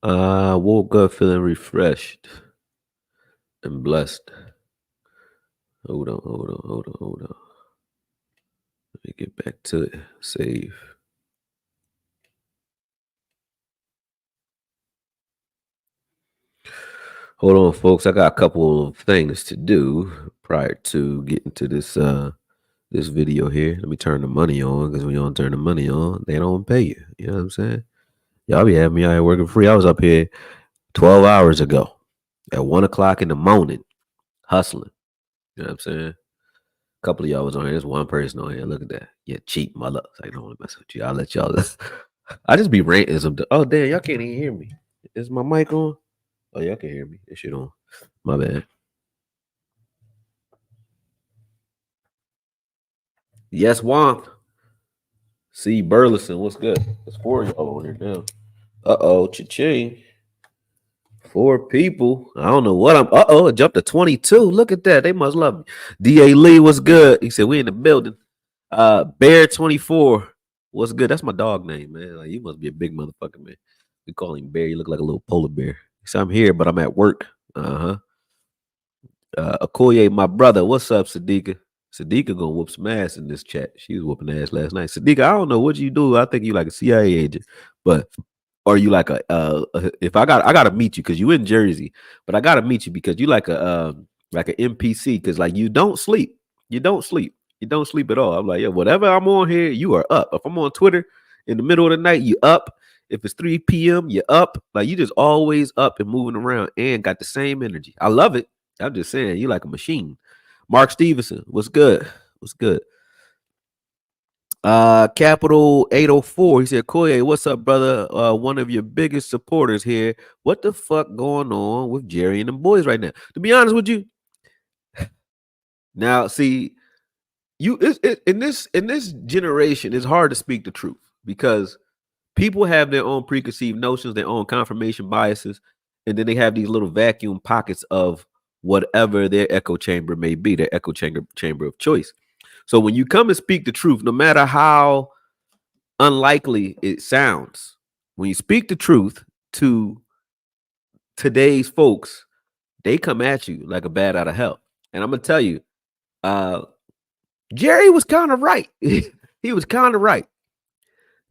Woke up feeling refreshed and blessed. Hold on. Let me get back to it. Save. Hold on, folks. I got a couple of things to do prior to getting to this video here. Let me turn the money on because when you don't turn the money on, they don't pay you. You know what I'm saying? Y'all be having me out here working free. I was up here 12 hours ago at 1 o'clock in the morning hustling. You know what I'm saying? A couple of y'all was on here. There's one person on here. Look at that. Yeah, cheap mother. I don't want to mess with you. I'll let y'all. I just be ranting some. Oh, damn. Y'all can't even hear me. Is my mic on? Oh, y'all can hear me. This shit on. My bad. Yes, Juan. See Burleson. What's good? There's 4 of y'all on here now. Uh-oh. Cha-ching. 4 people. I don't know what I'm. It jumped to 22. Look at that. They must love me. D.A. Lee, what's good? He said, we in the building. Bear 24. What's good? That's my dog name, man. Like, you must be a big motherfucker, man. We call him Bear. You look like a little polar bear. He said, I'm here, but I'm at work. Uh-huh. Okoye, my brother. What's up, Sadiqa? Sadiqa gonna whoop some ass in this chat. She was whooping ass last night. Sadiqa, I don't know what you do. I think you like a CIA agent, but or you like if I gotta meet you because you in Jersey, but I gotta meet you because you like an NPC because like you don't sleep. You don't sleep. You don't sleep at all. I'm like, yo, whatever I'm on here, you are up. If I'm on Twitter in the middle of the night, you up. If it's 3 p.m., you're up. Like you just always up and moving around and got the same energy. I love it. I'm just saying, you like a machine. Mark Stevenson, what's good? What's good? Capital 804. He said, Koye, what's up, brother? One of your biggest supporters here. What the fuck going on with Jerry and the boys right now? To be honest with you, now see, in this generation, it's hard to speak the truth because people have their own preconceived notions, their own confirmation biases, and then they have these little vacuum pockets of whatever their echo chamber may be, their echo chamber of choice. So when you come and speak the truth, no matter how unlikely it sounds, when you speak the truth to today's folks, they come at you like a bat out of hell. And I'm gonna tell you, uh, Jerry was kind of right. He was kind of right.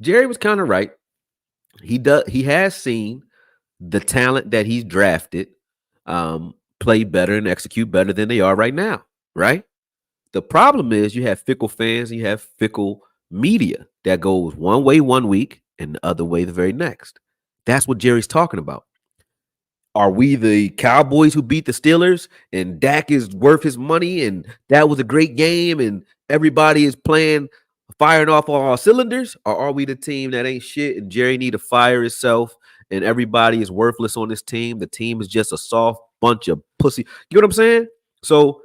Jerry was kind of right. He has seen the talent that he's drafted play better and execute better than they are right now, right? The problem is you have fickle fans and you have fickle media that goes one way one week and the other way the very next. That's what Jerry's talking about. Are we the Cowboys who beat the Steelers and Dak is worth his money and that was a great game and everybody is playing firing off all our cylinders? Or are we the team that ain't shit and Jerry need to fire himself and everybody is worthless on this team? The team is just a soft bunch of pussy. You know what I'm saying? So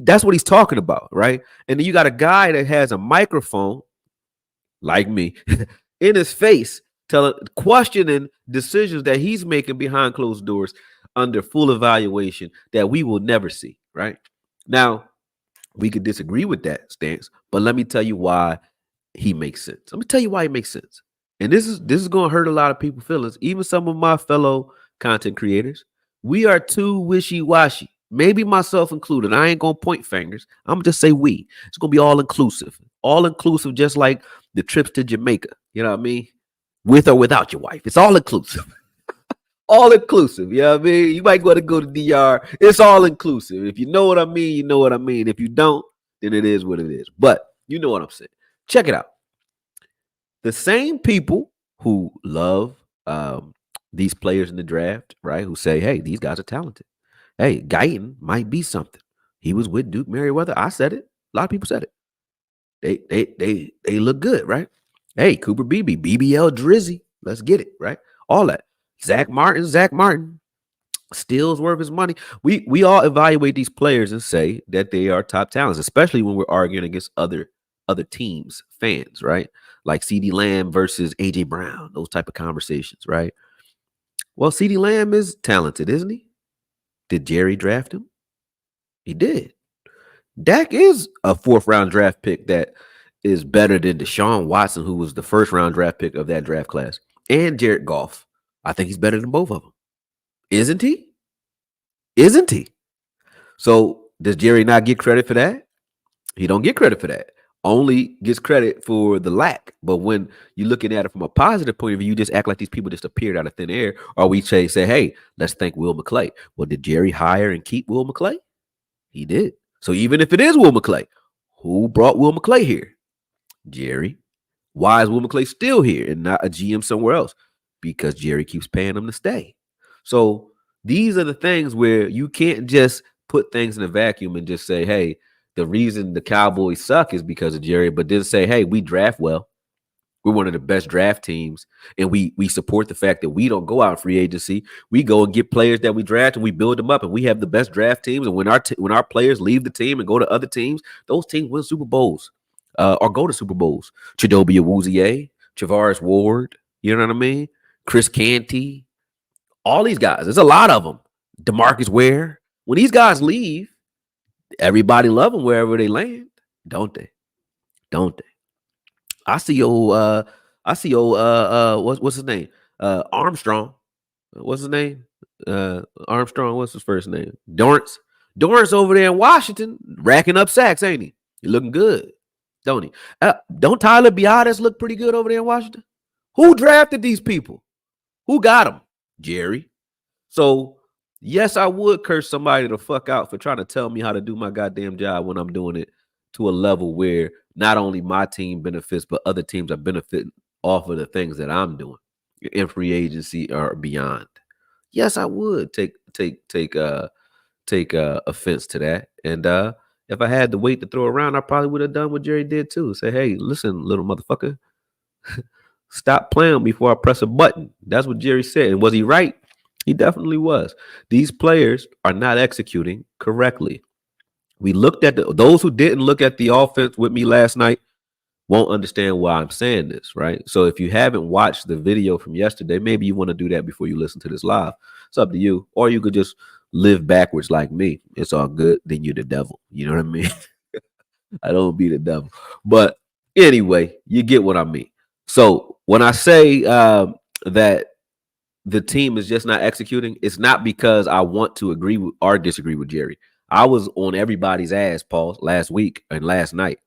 that's what he's talking about, right? And then you got a guy that has a microphone, like me, in his face, questioning decisions that he's making behind closed doors under full evaluation that we will never see, right? Now, we could disagree with that stance, but let me tell you why he makes sense. Let me tell you why he makes sense. And this is going to hurt a lot of people's feelings, even some of my fellow content creators. We are too wishy-washy. Maybe myself included. I ain't gonna point fingers. I'm gonna just say we. It's gonna be all inclusive. All inclusive, just like the trips to Jamaica. You know what I mean? With or without your wife. It's all inclusive. All inclusive. You know what I mean? You might want to go to DR. It's all inclusive. If you know what I mean, you know what I mean. If you don't, then it is what it is. But you know what I'm saying. Check it out. The same people who love these players in the draft, right? Who say, hey, these guys are talented. Hey, Guyton might be something. He was with Duke Merriweather. I said it. A lot of people said it. They look good, right? Hey, Cooper Beebe, BBL Drizzy. Let's get it, right? All that. Zach Martin. Stills worth his money. We all evaluate these players and say that they are top talents, especially when we're arguing against other teams, fans, right? Like CeeDee Lamb versus AJ Brown, those type of conversations, right? Well, CeeDee Lamb is talented, isn't he? Did Jerry draft him? He did. Dak is a 4th-round draft pick that is better than Deshaun Watson, who was the 1st-round draft pick of that draft class, and Jared Goff. I think he's better than both of them. Isn't he? Isn't he? So does Jerry not get credit for that? He don't get credit for that. Only gets credit for the lack. But when you're looking at it from a positive point of view, you just act like these people just appeared out of thin air. Or we say, hey, let's thank Will McClay. Well, did Jerry hire and keep Will McClay? He did. So even if it is Will McClay, who brought Will McClay here? Jerry. Why is Will McClay still here and not a GM somewhere else? Because Jerry keeps paying him to stay. So these are the things where you can't just put things in a vacuum and just say, hey, the reason the Cowboys suck is because of Jerry, but then say, hey, we draft well. We're one of the best draft teams, and we support the fact that we don't go out in free agency. We go and get players that we draft and we build them up, and we have the best draft teams. And when our players leave the team and go to other teams, those teams win Super Bowls or go to Super Bowls. Chidobe Awuzie, Travaris Ward, you know what I mean? Chris Canty, all these guys. There's a lot of them. DeMarcus Ware. When these guys leave, everybody love them wherever they land, don't they? Don't they? I see old what's his name? Armstrong. What's his name? Armstrong, what's his first name? Dorrance. Dorrance over there in Washington, racking up sacks, ain't he? He looking good, don't he? Don't Tyler Biadasz look pretty good over there in Washington? Who drafted these people? Who got them? Jerry. So yes, I would curse somebody the fuck out for trying to tell me how to do my goddamn job when I'm doing it to a level where not only my team benefits, but other teams are benefiting off of the things that I'm doing in free agency or beyond. Yes, I would take offense to that. And if I had the weight to throw around, I probably would have done what Jerry did too. Say, hey, listen, little motherfucker, stop playing before I press a button. That's what Jerry said. And was he right? He definitely was. These players are not executing correctly. We looked at those who didn't look at the offense with me last night won't understand why I'm saying this, right? So if you haven't watched the video from yesterday, maybe you want to do that before you listen to this live. It's up to you. Or you could just live backwards like me. It's all good. Then you're the devil. You know what I mean? I don't be the devil. But anyway, you get what I mean. So when I say that the team is just not executing, it's not because I want to agree with or disagree with Jerry. I was on everybody's ass, Paul, last week and last night.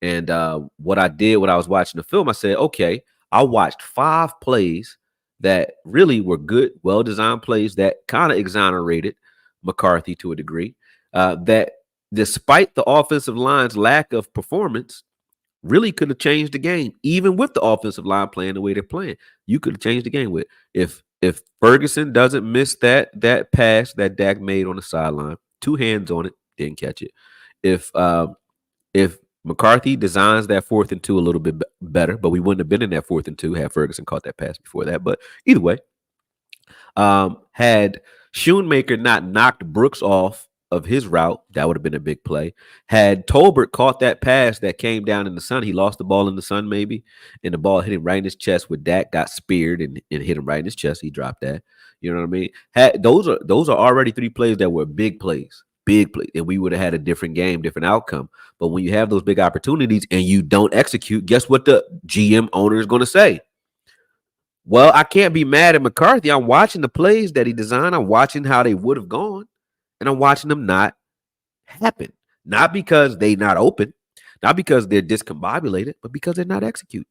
And what I did when I was watching the film, I said, okay, I watched 5 plays that really were good, well-designed plays that kind of exonerated McCarthy to a degree, that despite the offensive line's lack of performance, really could have changed the game, even with the offensive line playing the way they're playing. You could have changed the game with if Ferguson doesn't miss that pass that Dak made on the sideline, 2 hands on it, didn't catch it. If McCarthy designs that 4th and 2 a little bit better, but we wouldn't have been in that 4th and 2 had Ferguson caught that pass before that. But either way, had Schoonmaker not knocked Brooks off of his route, that would have been a big play. Had Tolbert caught that pass that came down in the sun, he lost the ball in the sun maybe, and the ball hit him right in his chest where Dak got speared and hit him right in his chest. He dropped that. You know what I mean? Those are already 3 plays that were big plays, and we would have had a different game, different outcome. But when you have those big opportunities and you don't execute, guess what the GM owner is going to say? Well, I can't be mad at McCarthy. I'm watching the plays that he designed. I'm watching how they would have gone. And I'm watching them not happen. Not because they're not open, not because they're discombobulated, but because they're not executing.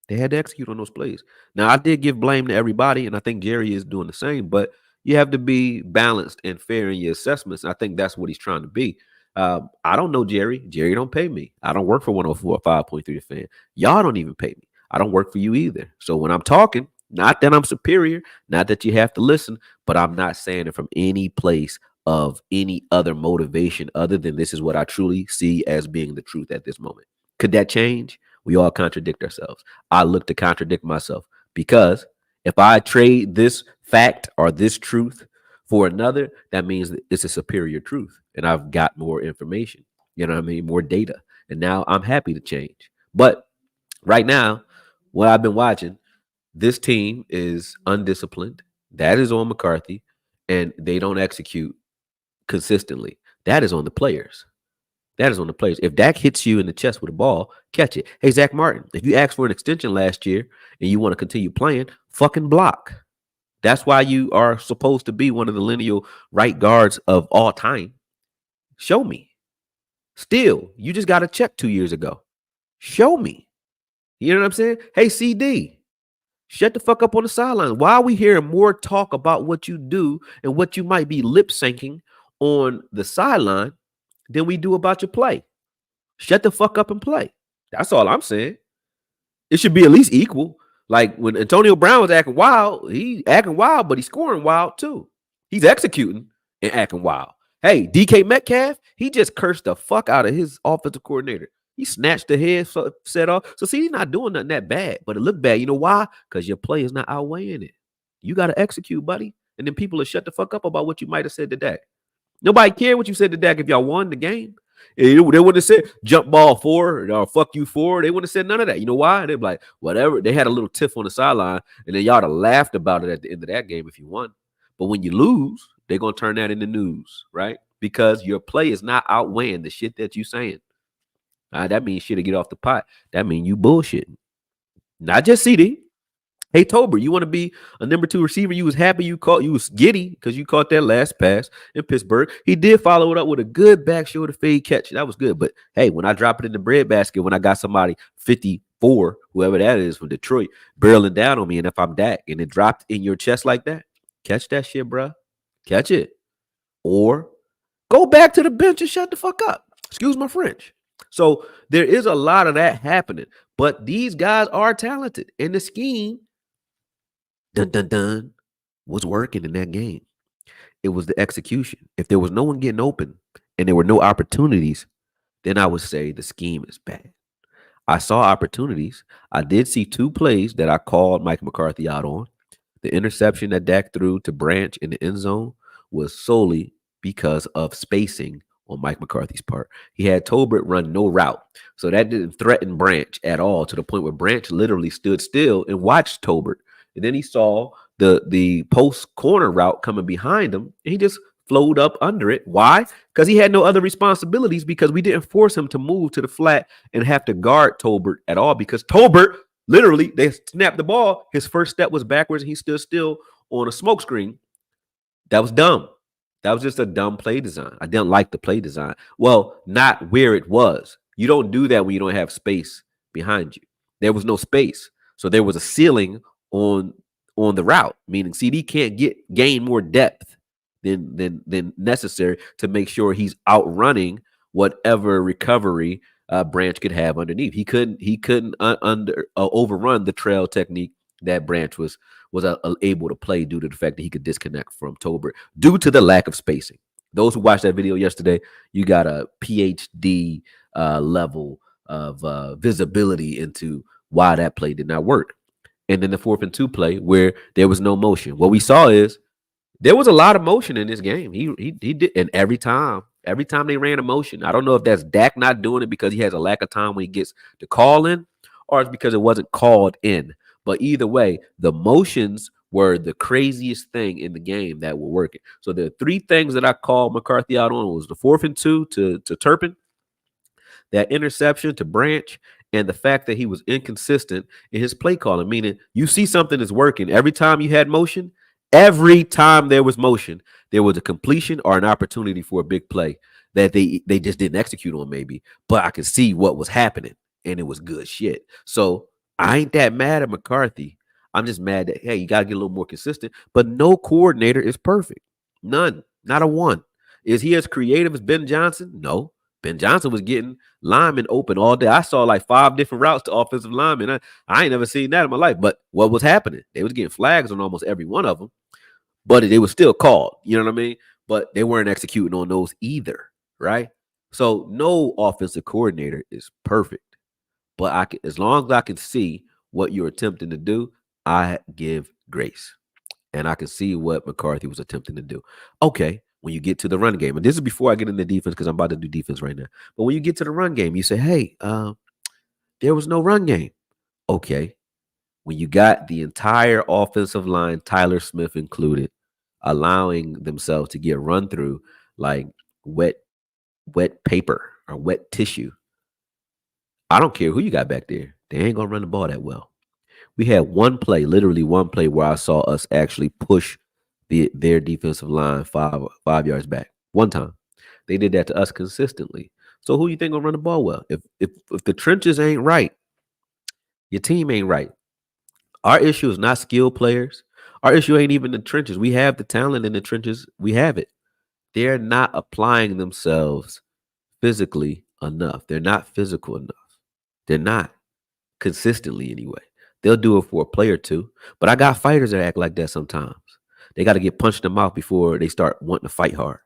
They had to execute on those plays. Now, I did give blame to everybody, and I think Jerry is doing the same, but you have to be balanced and fair in your assessments. I think that's what he's trying to be. I don't know Jerry. Jerry don't pay me. I don't work for 104.5.3 The Fan. Y'all don't even pay me. I don't work for you either. So when I'm talking, not that I'm superior, not that you have to listen, but I'm not saying it from any place of any other motivation other than this is what I truly see as being the truth at this moment. Could that change? We all contradict ourselves. I look to contradict myself because if I trade this fact or this truth for another, that means that it's a superior truth and I've got more information, you know what I mean? More data. And now I'm happy to change. But right now, what I've been watching, this team is undisciplined. That is on McCarthy, and they don't execute consistently. That is on the players. That is on the players. If Dak hits you in the chest with a ball, catch it. Hey, Zach Martin, if you asked for an extension last year and you want to continue playing, Fucking block. That's why you are supposed to be one of the lineal right guards of all time. Show me. Still, you just got a check 2 years ago. Show me. You know what I'm saying? Hey, CD, shut the fuck up on the sideline. Why are we hearing more talk about what you do and what you might be lip syncing on the sideline than we do about your play? Shut the fuck up and play. That's all I'm saying. It should be at least equal. Like when Antonio Brown was acting wild, he acting wild, but he's scoring wild too. He's executing and acting wild. Hey, DK Metcalf, he just cursed the fuck out of his offensive coordinator. He snatched the head set off. So see, he's not doing nothing that bad, but it looked bad. You know why? Because your play is not outweighing it. You got to execute, buddy. And then people will shut the fuck up about what you might have said to Dak. Nobody cared what you said to Dak if y'all won the game. They wouldn't have said jump ball 4 or fuck you 4. They wouldn't have said none of that. You know why? They'd be like, whatever. They had a little tiff on the sideline, and then y'all would have laughed about it at the end of that game if you won. But when you lose, they're going to turn that into news, right? Because your play is not outweighing the shit that you saying. That means shit to get off the pot. That means you bullshitting. Not just CD. Hey, Tolbert, you want to be a number 2 receiver? You was happy you was giddy because you caught that last pass in Pittsburgh. He did follow it up with a good back shoulder fade catch. That was good. But hey, when I drop it in the breadbasket, when I got somebody 54, whoever that is from Detroit, barreling down on me, and if I'm Dak and it dropped in your chest like that, catch that shit, bro. Catch it. Or go back to the bench and shut the fuck up. Excuse my French. So there is a lot of that happening. But these guys are talented. And the scheme was working in that game. It was the execution. If there was no one getting open and there were no opportunities, then I would say the scheme is bad. I saw opportunities. I did see 2 plays that I called Mike McCarthy out on. The interception that Dak threw to Branch in the end zone was solely because of spacing on Mike McCarthy's part. He had Tolbert run no route. So that didn't threaten Branch at all, to the point where Branch literally stood still and watched Tolbert. And then he saw the post corner route coming behind him, and he just flowed up under it. Why? Because he had no other responsibilities, because we didn't force him to move to the flat and have to guard Tolbert at all, because Tolbert, literally, they snapped the ball. His first step was backwards, and he stood still on a smoke screen. That was dumb. That was just a dumb play design. I didn't like the play design. Well, not where it was. You don't do that when you don't have space behind you. There was no space. So there was a ceiling on the route, meaning CD can't gain more depth than necessary to make sure he's outrunning whatever recovery Branch could have underneath. He couldn't overrun the trail technique that Branch was able to play due to the fact that he could disconnect from Tolbert due to the lack of spacing. Those who watched that video yesterday, you got a PhD level of visibility into why that play did not work. And then the 4th and 2 play where there was no motion. What we saw is there was a lot of motion in this game. He did, and every time they ran a motion, I don't know if that's Dak not doing it because he has a lack of time when he gets to call in, or it's because it wasn't called in. But either way, the motions were the craziest thing in the game that were working. So the 3 things that I called McCarthy out on was the 4th and 2 to Turpin, that interception to Branch, and the fact that he was inconsistent in his play calling, meaning you see something that's working. Every time you had motion, every time there was motion, there was a completion or an opportunity for a big play that they just didn't execute on maybe. But I could see what was happening, and it was good shit. So I ain't that mad at McCarthy. I'm just mad that, hey, you got to get a little more consistent. But no coordinator is perfect. None. Not a one. Is he as creative as Ben Johnson? No. Ben Johnson was getting linemen open all day. I saw like 5 different routes to offensive linemen. I ain't never seen that in my life. But what was happening? They was getting flags on almost every one of them, but they were still called. You know what I mean? But they weren't executing on those either, right? So no offensive coordinator is perfect. But as long as I can see what you're attempting to do, I give grace. And I can see what McCarthy was attempting to do. Okay. When you get to the run game, and this is before I get into defense because I'm about to do defense right now. But when you get to the run game, you say, hey, there was no run game. Okay. When you got the entire offensive line, Tyler Smith included, allowing themselves to get run through like wet paper or wet tissue. I don't care who you got back there. They ain't going to run the ball that well. We had one play, literally one play, where I saw us actually push their defensive line five yards back. One time. They did that to us consistently. So who you think gonna run the ball well? If the trenches ain't right, your team ain't right. Our issue is not skilled players. Our issue ain't even the trenches. We have the talent in the trenches. We have it. They're not applying themselves physically enough. They're not physical enough. They're not consistently anyway. They'll do it for a play or two. But I got fighters that act like that sometimes. They got to get punched in the mouth before they start wanting to fight hard.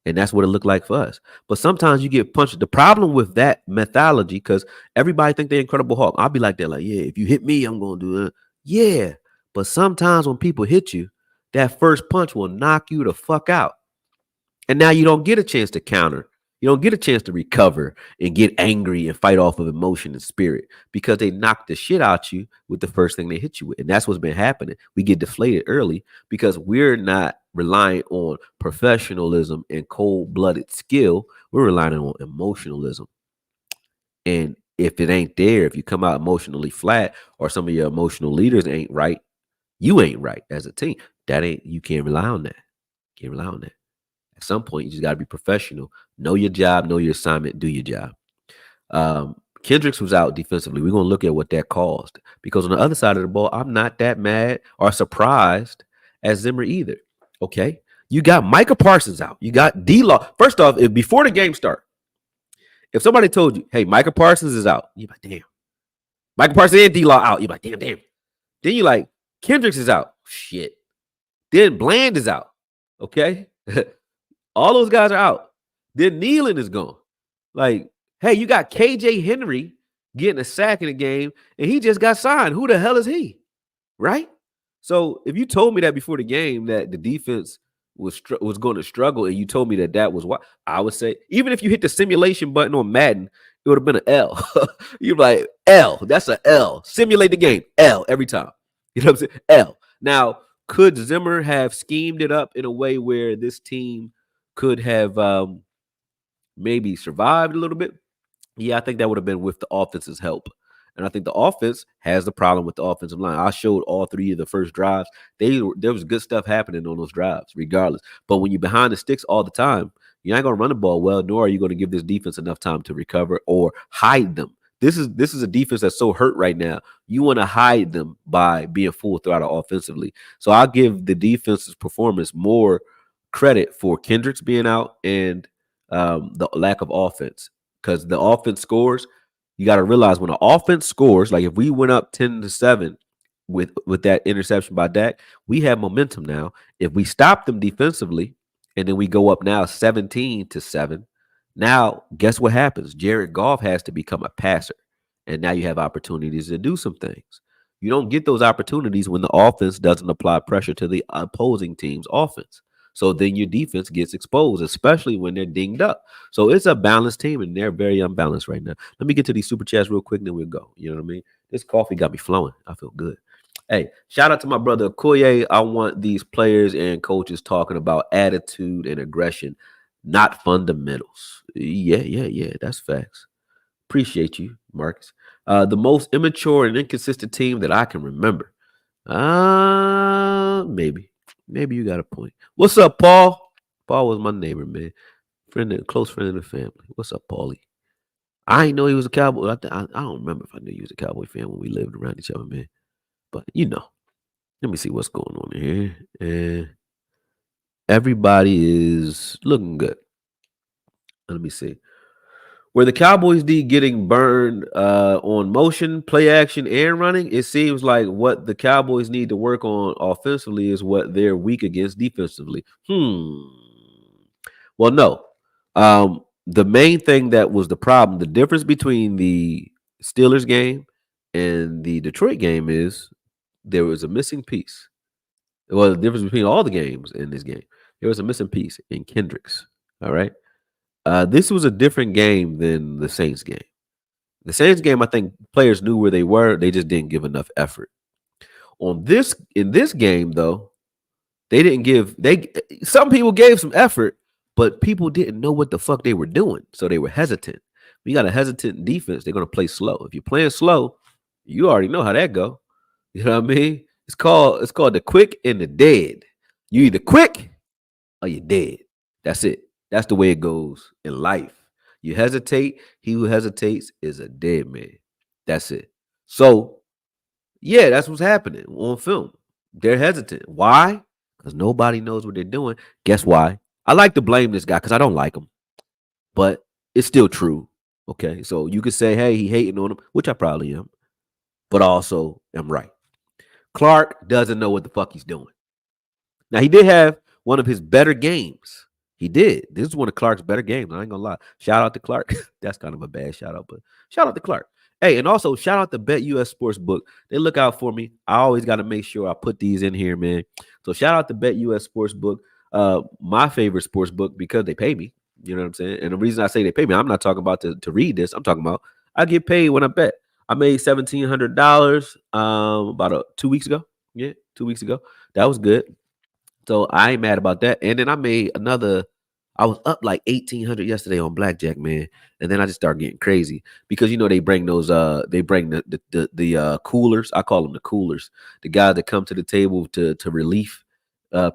And that's what it looked like for us. But sometimes you get punched. The problem with that methodology, because everybody think they're Incredible Hulk. I'll be like that, like, yeah, if you hit me, I'm going to do it. Yeah. But sometimes when people hit you, that first punch will knock you the fuck out. And now you don't get a chance to counter. You don't get a chance to recover and get angry and fight off of emotion and spirit because they knock the shit out you with the first thing they hit you with. And that's what's been happening. We get deflated early because we're not relying on professionalism and cold-blooded skill. We're relying on emotionalism. And if it ain't there, if you come out emotionally flat or some of your emotional leaders ain't right, you ain't right as a team. You can't rely on that. Can't rely on that. At some point, you just got to be professional. Know your job, know your assignment, do your job. Kendricks was out defensively. We're going to look at what that caused. Because on the other side of the ball, I'm not that mad or surprised as Zimmer either. Okay? You got Micah Parsons out. You got D-Law. First off, before the game start, if somebody told you, hey, Micah Parsons is out, you're like, damn. Micah Parsons and D-Law out. You're like, damn. Then you're like, Kendricks is out. Shit. Then Bland is out. Okay? All those guys are out. Then Nealon is gone. Like, hey, you got KJ Henry getting a sack in the game, and he just got signed. Who the hell is he? Right? So if you told me that before the game that the defense was going to struggle, and you told me that was what I would say, even if you hit the simulation button on Madden, it would have been an L. You're like, L. That's an L. Simulate the game. L every time. You know what I'm saying? L. Now, could Zimmer have schemed it up in a way where this team could have maybe survived a little bit? Yeah, I think that would have been with the offense's help. And I think the offense has the problem with the offensive line. I showed all three of the first drives. There was good stuff happening on those drives, regardless. But when you're behind the sticks all the time, you ain't going to run the ball well, nor are you going to give this defense enough time to recover or hide them. This is a defense that's so hurt right now. You want to hide them by being full throttle offensively. So I'll give the defense's performance more credit for Kendricks being out and the lack of offense, because the offense scores. You got to realize when the offense scores, like if we went up 10-7 with that interception by Dak, we have momentum now. If we stop them defensively and then we go up now 17-7, now guess what happens? Jared Goff has to become a passer, and now you have opportunities to do some things. You don't get those opportunities when the offense doesn't apply pressure to the opposing team's offense. So then your defense gets exposed, especially when they're dinged up. So it's a balanced team, and they're very unbalanced right now. Let me get to these super chats real quick, then we'll go. You know what I mean? This coffee got me flowing. I feel good. Hey, shout out to my brother Okoye. I want these players and coaches talking about attitude and aggression, not fundamentals. Yeah. That's facts. Appreciate you, Marcus. The most immature and inconsistent team that I can remember. Maybe you got a point. What's up, Paul? Paul was my neighbor, man. Close friend of the family. What's up, Paulie? I didn't know he was a Cowboy. I don't remember if I knew he was a Cowboy fan when we lived around each other, man. But, let me see what's going on here. And everybody is looking good. Let me see. Where the Cowboys D getting burned on motion, play action, and running, it seems like what the Cowboys need to work on offensively is what they're weak against defensively. Well, no. The main thing that was the problem, the difference between the Steelers game and the Detroit game is there was a missing piece. Well, the difference between all the games in this game, there was a missing piece in Kendricks. All right. This was a different game than the Saints game. The Saints game, I think players knew where they were. They just didn't give enough effort. In this game, though, some people gave some effort, but people didn't know what the fuck they were doing. So they were hesitant. When you got a hesitant defense, they're going to play slow. If you're playing slow, you already know how that go. You know what I mean? It's called the quick and the dead. You either quick or you're dead. That's it. That's the way it goes in life. You hesitate, he who hesitates is a dead man. That's it. So, yeah, that's what's happening on film. They're hesitant. Why? Because nobody knows what they're doing. Guess why? I like to blame this guy because I don't like him, but it's still true. Okay. So you could say, hey, he hating on him, which I probably am, but also am right. Clark doesn't know what the fuck he's doing. Now he did have one of his better games. He did. This is one of Clark's better games. I ain't gonna lie. Shout out to Clark. That's kind of a bad shout out, but shout out to Clark. Hey, and also shout out to Bet US Sportsbook. They look out for me. I always got to make sure I put these in here, man. So shout out to Bet US Sportsbook. My favorite sports book because they pay me. You know what I'm saying? And the reason I say they pay me, I'm not talking about to read this. I'm talking about I get paid when I bet. I made $1,700 about 2 weeks ago. Yeah, 2 weeks ago. That was good. So I ain't mad about that. And then I made another. I was up like 1,800 yesterday on blackjack, man. And then I just started getting crazy because they bring those they bring the coolers. I call them the coolers. The guys that come to the table to relief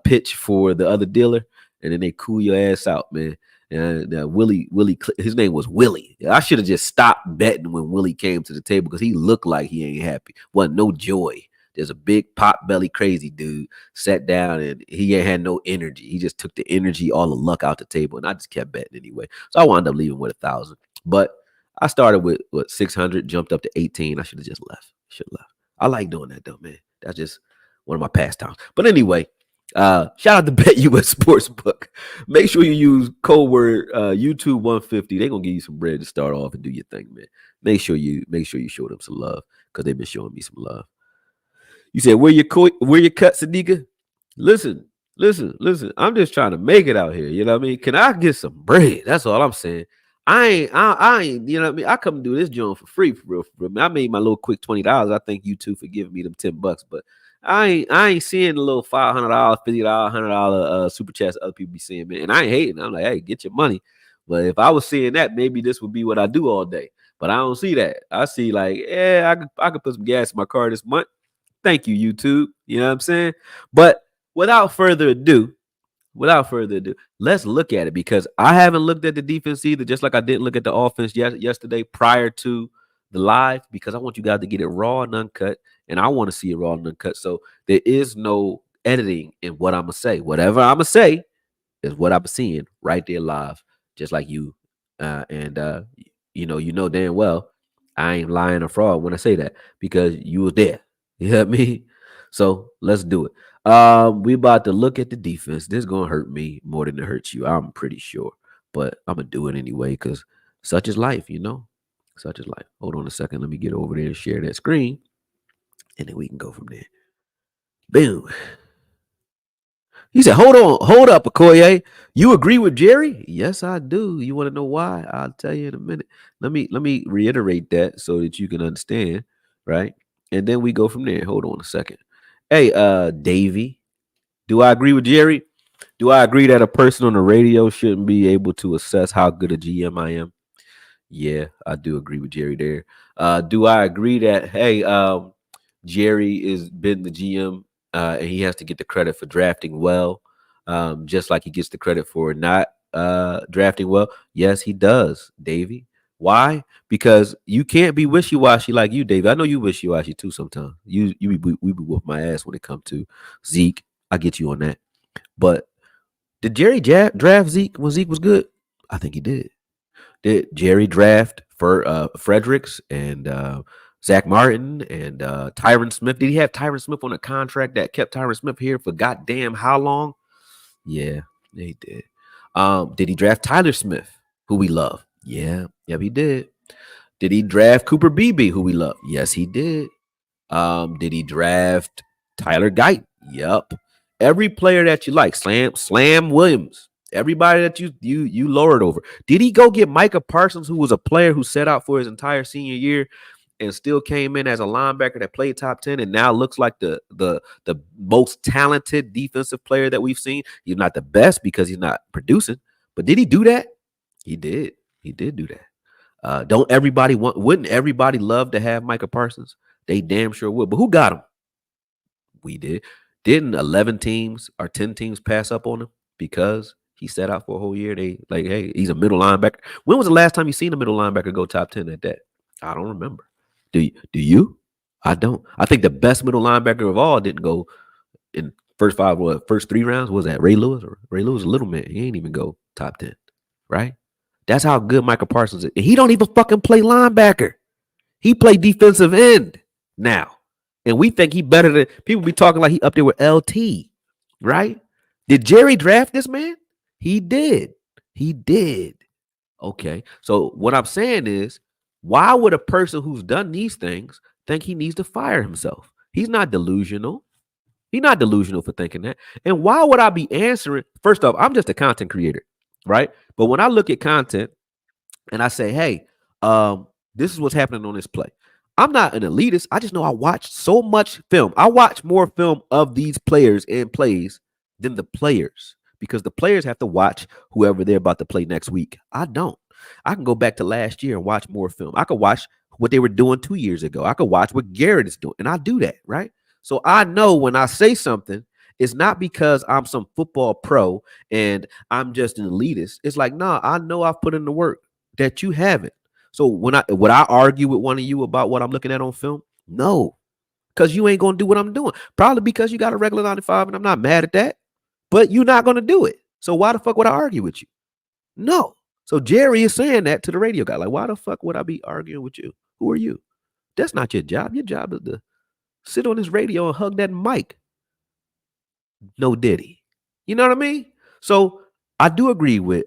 pitch for the other dealer, and then they cool your ass out, man. And Willie, his name was Willie. I should have just stopped betting when Willie came to the table because he looked like he ain't happy. Wasn't no joy. There's a big pot belly crazy dude sat down and he ain't had no energy. He just took the energy, all the luck out the table, and I just kept betting anyway. So I wound up leaving with 1,000. But I started with 600, jumped up to 18. I should have just left. I like doing that though, man. That's just one of my pastimes. But anyway, shout out to Bet US Sportsbook. Make sure you use code word YouTube 150. They're gonna give you some bread to start off and do your thing, man. Make sure you show them some love because they've been showing me some love. You said where your cut, Sadiqa? Listen. I'm just trying to make it out here. You know what I mean? Can I get some bread? That's all I'm saying. I ain't, you know what I mean? I come do this joint for free, for real, for real. I made my little quick $20. I thank you two for giving me them $10, but I ain't seeing the little $500, $50, $100 super chats other people be seeing, man. And I ain't hating. I'm like, hey, get your money. But if I was seeing that, maybe this would be what I do all day. But I don't see that. I see like, yeah, I could put some gas in my car this month. Thank you, YouTube. You know what I'm saying? But without further ado, let's look at it because I haven't looked at the defense either, just like I didn't look at the offense yesterday prior to the live because I want you guys to get it raw and uncut, and I want to see it raw and uncut. So there is no editing in what I'm going to say. Whatever I'm going to say is what I'm seeing right there live, just like you. And you know damn well I ain't lying or fraud when I say that because you was there. You know what I mean? So let's do it. We about to look at the defense. This is gonna hurt me more than it hurts you. I'm pretty sure, but I'm gonna do it anyway because such is life, Such is life. Hold on a second. Let me get over there and share that screen, and then we can go from there. Boom. He said, hold up, Okoye. You agree with Jerry? Yes, I do. You want to know why? I'll tell you in a minute. Let me reiterate that so that you can understand, right? And then we go from there. Hold on a second. Hey, Davey, do I agree with Jerry? Do I agree that a person on the radio shouldn't be able to assess how good a GM I am? Yeah, I do agree with Jerry there. Do I agree that Jerry is been the GM and he has to get the credit for drafting well, just like he gets the credit for not drafting well? Yes, he does, Davey. Why? Because you can't be wishy washy like you, Davey. I know you wishy washy too sometimes. We be whoop my ass when it comes to Zeke. I get you on that. But did Jerry draft Zeke when Zeke was good? I think he did. Did Jerry draft for Fredericks and Zach Martin and Tyron Smith? Did he have Tyron Smith on a contract that kept Tyron Smith here for goddamn how long? Yeah, he did. Did he draft Tyler Smith, who we love? Yeah, he did. Did he draft Cooper Beebe, who we love? Yes, he did. Did he draft Tyler Guyton? Yep. Every player that you like, Slam Williams, everybody that you lowered over. Did he go get Micah Parsons, who was a player who set out for his entire senior year and still came in as a linebacker that played top 10 and now looks like the most talented defensive player that we've seen? He's not the best because he's not producing, but did he do that? He did. He did do that. Wouldn't everybody love to have Micah Parsons? They damn sure would. But who got him? We did. Didn't 11 teams or 10 teams pass up on him because he sat out for a whole year? They like, hey, he's a middle linebacker. When was the last time you seen a middle linebacker go top 10 at that? I don't remember. Do you? Do you? I don't. I think the best middle linebacker of all didn't go in first 3 rounds. What was that Ray Lewis? Ray Lewis, a little man. He ain't even go top 10, right? That's how good Michael Parsons is. And he don't even fucking play linebacker. He play defensive end now. And we think he better than people be talking like he up there with LT, right? Did Jerry draft this man? He did. He did. Okay. So what I'm saying is, why would a person who's done these things think he needs to fire himself? He's not delusional. He's not delusional for thinking that. And why would I be answering? First off, I'm just a content creator, right? But when I look at content and I say, hey, this is what's happening on this play. I'm not an elitist. I just know I watch so much film. I watch more film of these players and plays than the players because the players have to watch whoever they're about to play next week. I don't. I can go back to last year and watch more film. I could watch what they were doing 2 years ago. I could watch what Garrett is doing, and I do that, right? So I know when I say something, it's not because I'm some football pro and I'm just an elitist. It's like, nah, I know I've put in the work that you haven't. So would I argue with one of you about what I'm looking at on film? No, because you ain't gonna do what I'm doing. Probably because you got a regular 95, and I'm not mad at that. But you're not gonna do it. So why the fuck would I argue with you? No. So Jerry is saying that to the radio guy. Like, why the fuck would I be arguing with you? Who are you? That's not your job. Your job is to sit on this radio and hug that mic. No diddy. You know what I mean? So I do agree with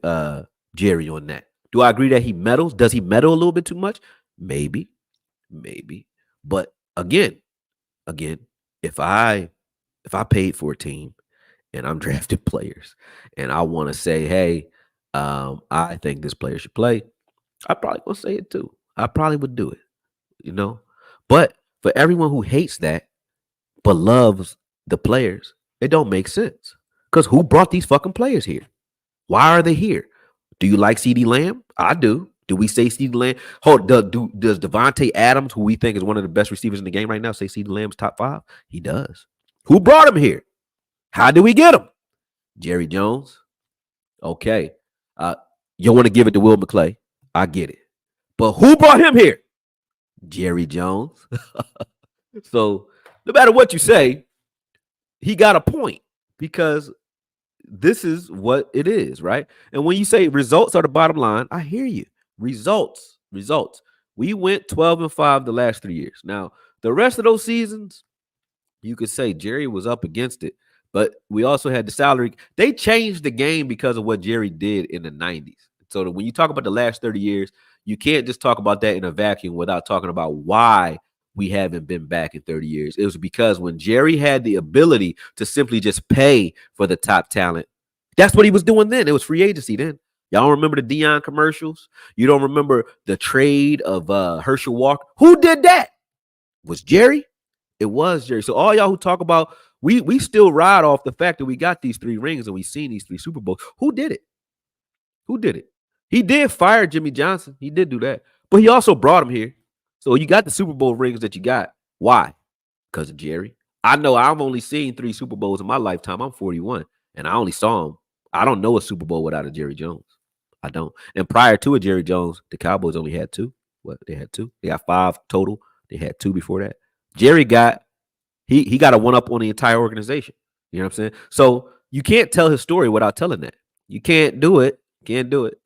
Jerry on that. Do I agree that he meddles? Does he meddle a little bit too much? Maybe. But again, if I paid for a team and I'm drafting players and I want to say, hey, I think this player should play, I probably gonna say it too. I probably would do it, you know. But for everyone who hates that but loves the players, it don't make sense. Because who brought these fucking players here? Why are they here? Do you like CeeDee Lamb? I do. Do we say CeeDee Lamb? Does Devontae Adams, who we think is one of the best receivers in the game right now, say CeeDee Lamb's top 5? He does. Who brought him here? How did we get him? Jerry Jones. Okay. You want to give it to Will McClay? I get it. But who brought him here? Jerry Jones. So no matter what you say, he got a point because this is what it is, right? And when you say results are the bottom line, I hear you. Results. We went 12-5 the last 3 years. Now, the rest of those seasons, you could say Jerry was up against it, but we also had the salary. They changed the game because of what Jerry did in the 90s. So that when you talk about the last 30 years, you can't just talk about that in a vacuum without talking about why we haven't been back in 30 years. It was because when Jerry had the ability to simply just pay for the top talent, that's what he was doing then. It was free agency then. Y'all remember the Dion commercials? You don't remember the trade of Herschel Walker? Who did that? Was Jerry? It was Jerry. So all y'all who talk about, we still ride off the fact that we got these 3 rings and we seen these 3 Super Bowls. Who did it? He did fire Jimmy Johnson. He did do that. But he also brought him here. So you got the Super Bowl rings that you got. Why? Because of Jerry. I know I've only seen 3 Super Bowls in my lifetime. I'm 41, and I only saw him. I don't know a Super Bowl without a Jerry Jones. I don't. And prior to a Jerry Jones, the Cowboys only had 2. What? They had 2. They got 5 total. They had 2 before that. Jerry got he got a one-up on the entire organization. You know what I'm saying? So you can't tell his story without telling that. You can't do it. Can't do it.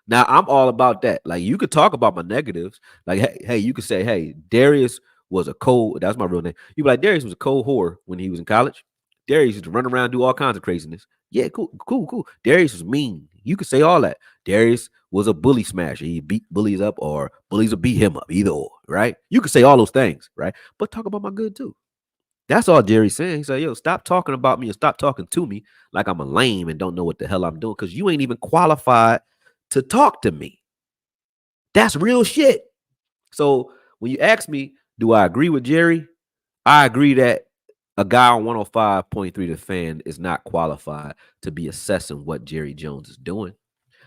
Now, I'm all about that. Like, you could talk about my negatives. Like, hey, you could say, hey, Darius was a cold, that's my real name. You be like, Darius was a cold whore when he was in college. Darius used to run around, do all kinds of craziness. Yeah, cool. Darius was mean. You could say all that. Darius was a bully smasher. He beat bullies up or bullies would beat him up, either or, right? You could say all those things, right? But talk about my good too. That's all Jerry's saying. He said, yo, stop talking about me and stop talking to me like I'm a lame and don't know what the hell I'm doing because you ain't even qualified to talk to me. That's real shit. So when you ask me, do I agree with Jerry? I agree that a guy on 105.3 The Fan is not qualified to be assessing what Jerry Jones is doing.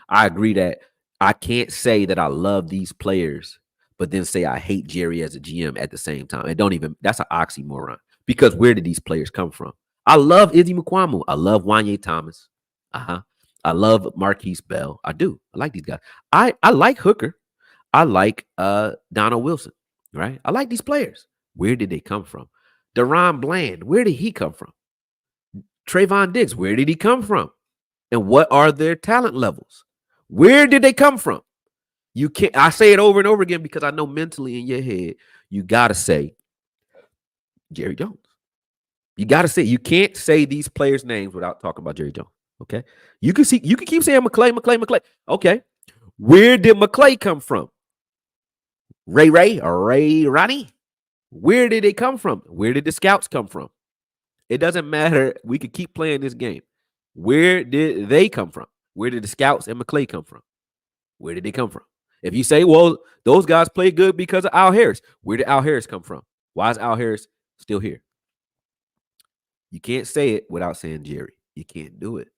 I agree that I can't say that I love these players, but then say I hate Jerry as a GM at the same time. That's an oxymoron Because where did these players come from? I love Izzy Mukuamu. I love Wanye Thomas. Uh-huh. I love Marquise Bell. I do. I like these guys. I like Hooker. I like Donald Wilson, right? I like these players. Where did they come from? Deron Bland, where did he come from? Trayvon Diggs, where did he come from? And what are their talent levels? Where did they come from? You can't, I say it over and over again because I know mentally in your head, you got to say Jerry Jones. You got to say, you can't say these players' names without talking about Jerry Jones. Okay. You can keep saying McClay. Okay. Where did McClay come from? Ray Ronnie? Where did they come from? Where did the scouts come from? It doesn't matter. We could keep playing this game. Where did they come from? Where did the scouts and McClay come from? Where did they come from? If you say, well, those guys play good because of Al Harris, where did Al Harris come from? Why is Al Harris still here? You can't say it without saying Jerry. You can't do it.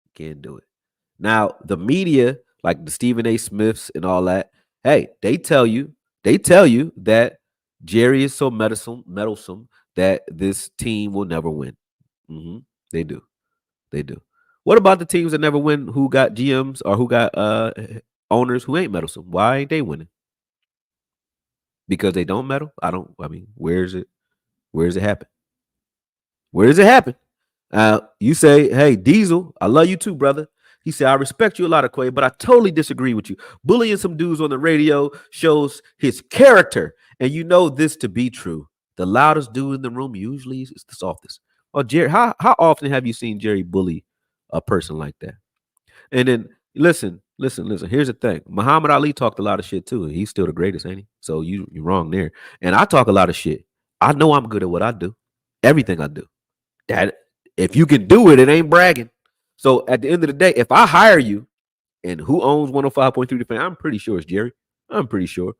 You can't do it. Now, the media, like the Stephen A. Smiths and all that, hey, they tell you that Jerry is so meddlesome that this team will never win. Mm-hmm. They do. They do. What about the teams that never win who got GMs or who got owners who ain't meddlesome? Why ain't they winning? Because they don't meddle? I mean, where is it? Where does it happen? Where does it happen? You say, hey, Diesel, I love you too, brother. He said, I respect you a lot, of Quay, but I totally disagree with you. Bullying some dudes on the radio shows his character. And you know this to be true. The loudest dude in the room usually is the softest. Oh, Jerry, how often have you seen Jerry bully a person like that? And then listen. Here's the thing. Muhammad Ali talked a lot of shit too. And he's still the greatest, ain't he? So you're wrong there. And I talk a lot of shit. I know I'm good at what I do. Everything I do. That if you can do it, it ain't bragging. So at the end of the day, if I hire you, and who owns 105.3 The Fan, I'm pretty sure it's Jerry. I'm pretty sure.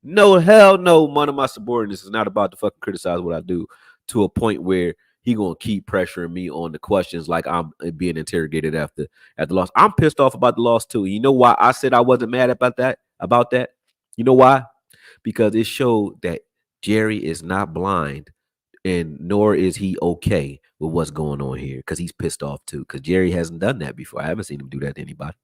No, hell no, one of my subordinates is not about to fucking criticize what I do to a point where he gonna keep pressuring me on the questions like I'm being interrogated after the loss. I'm pissed off about the loss too. You know why I said I wasn't mad about that? You know why? Because it showed that Jerry is not blind, and nor is he okay with what's going on here because he's pissed off too. Because Jerry hasn't done that before. I haven't seen him do that to anybody.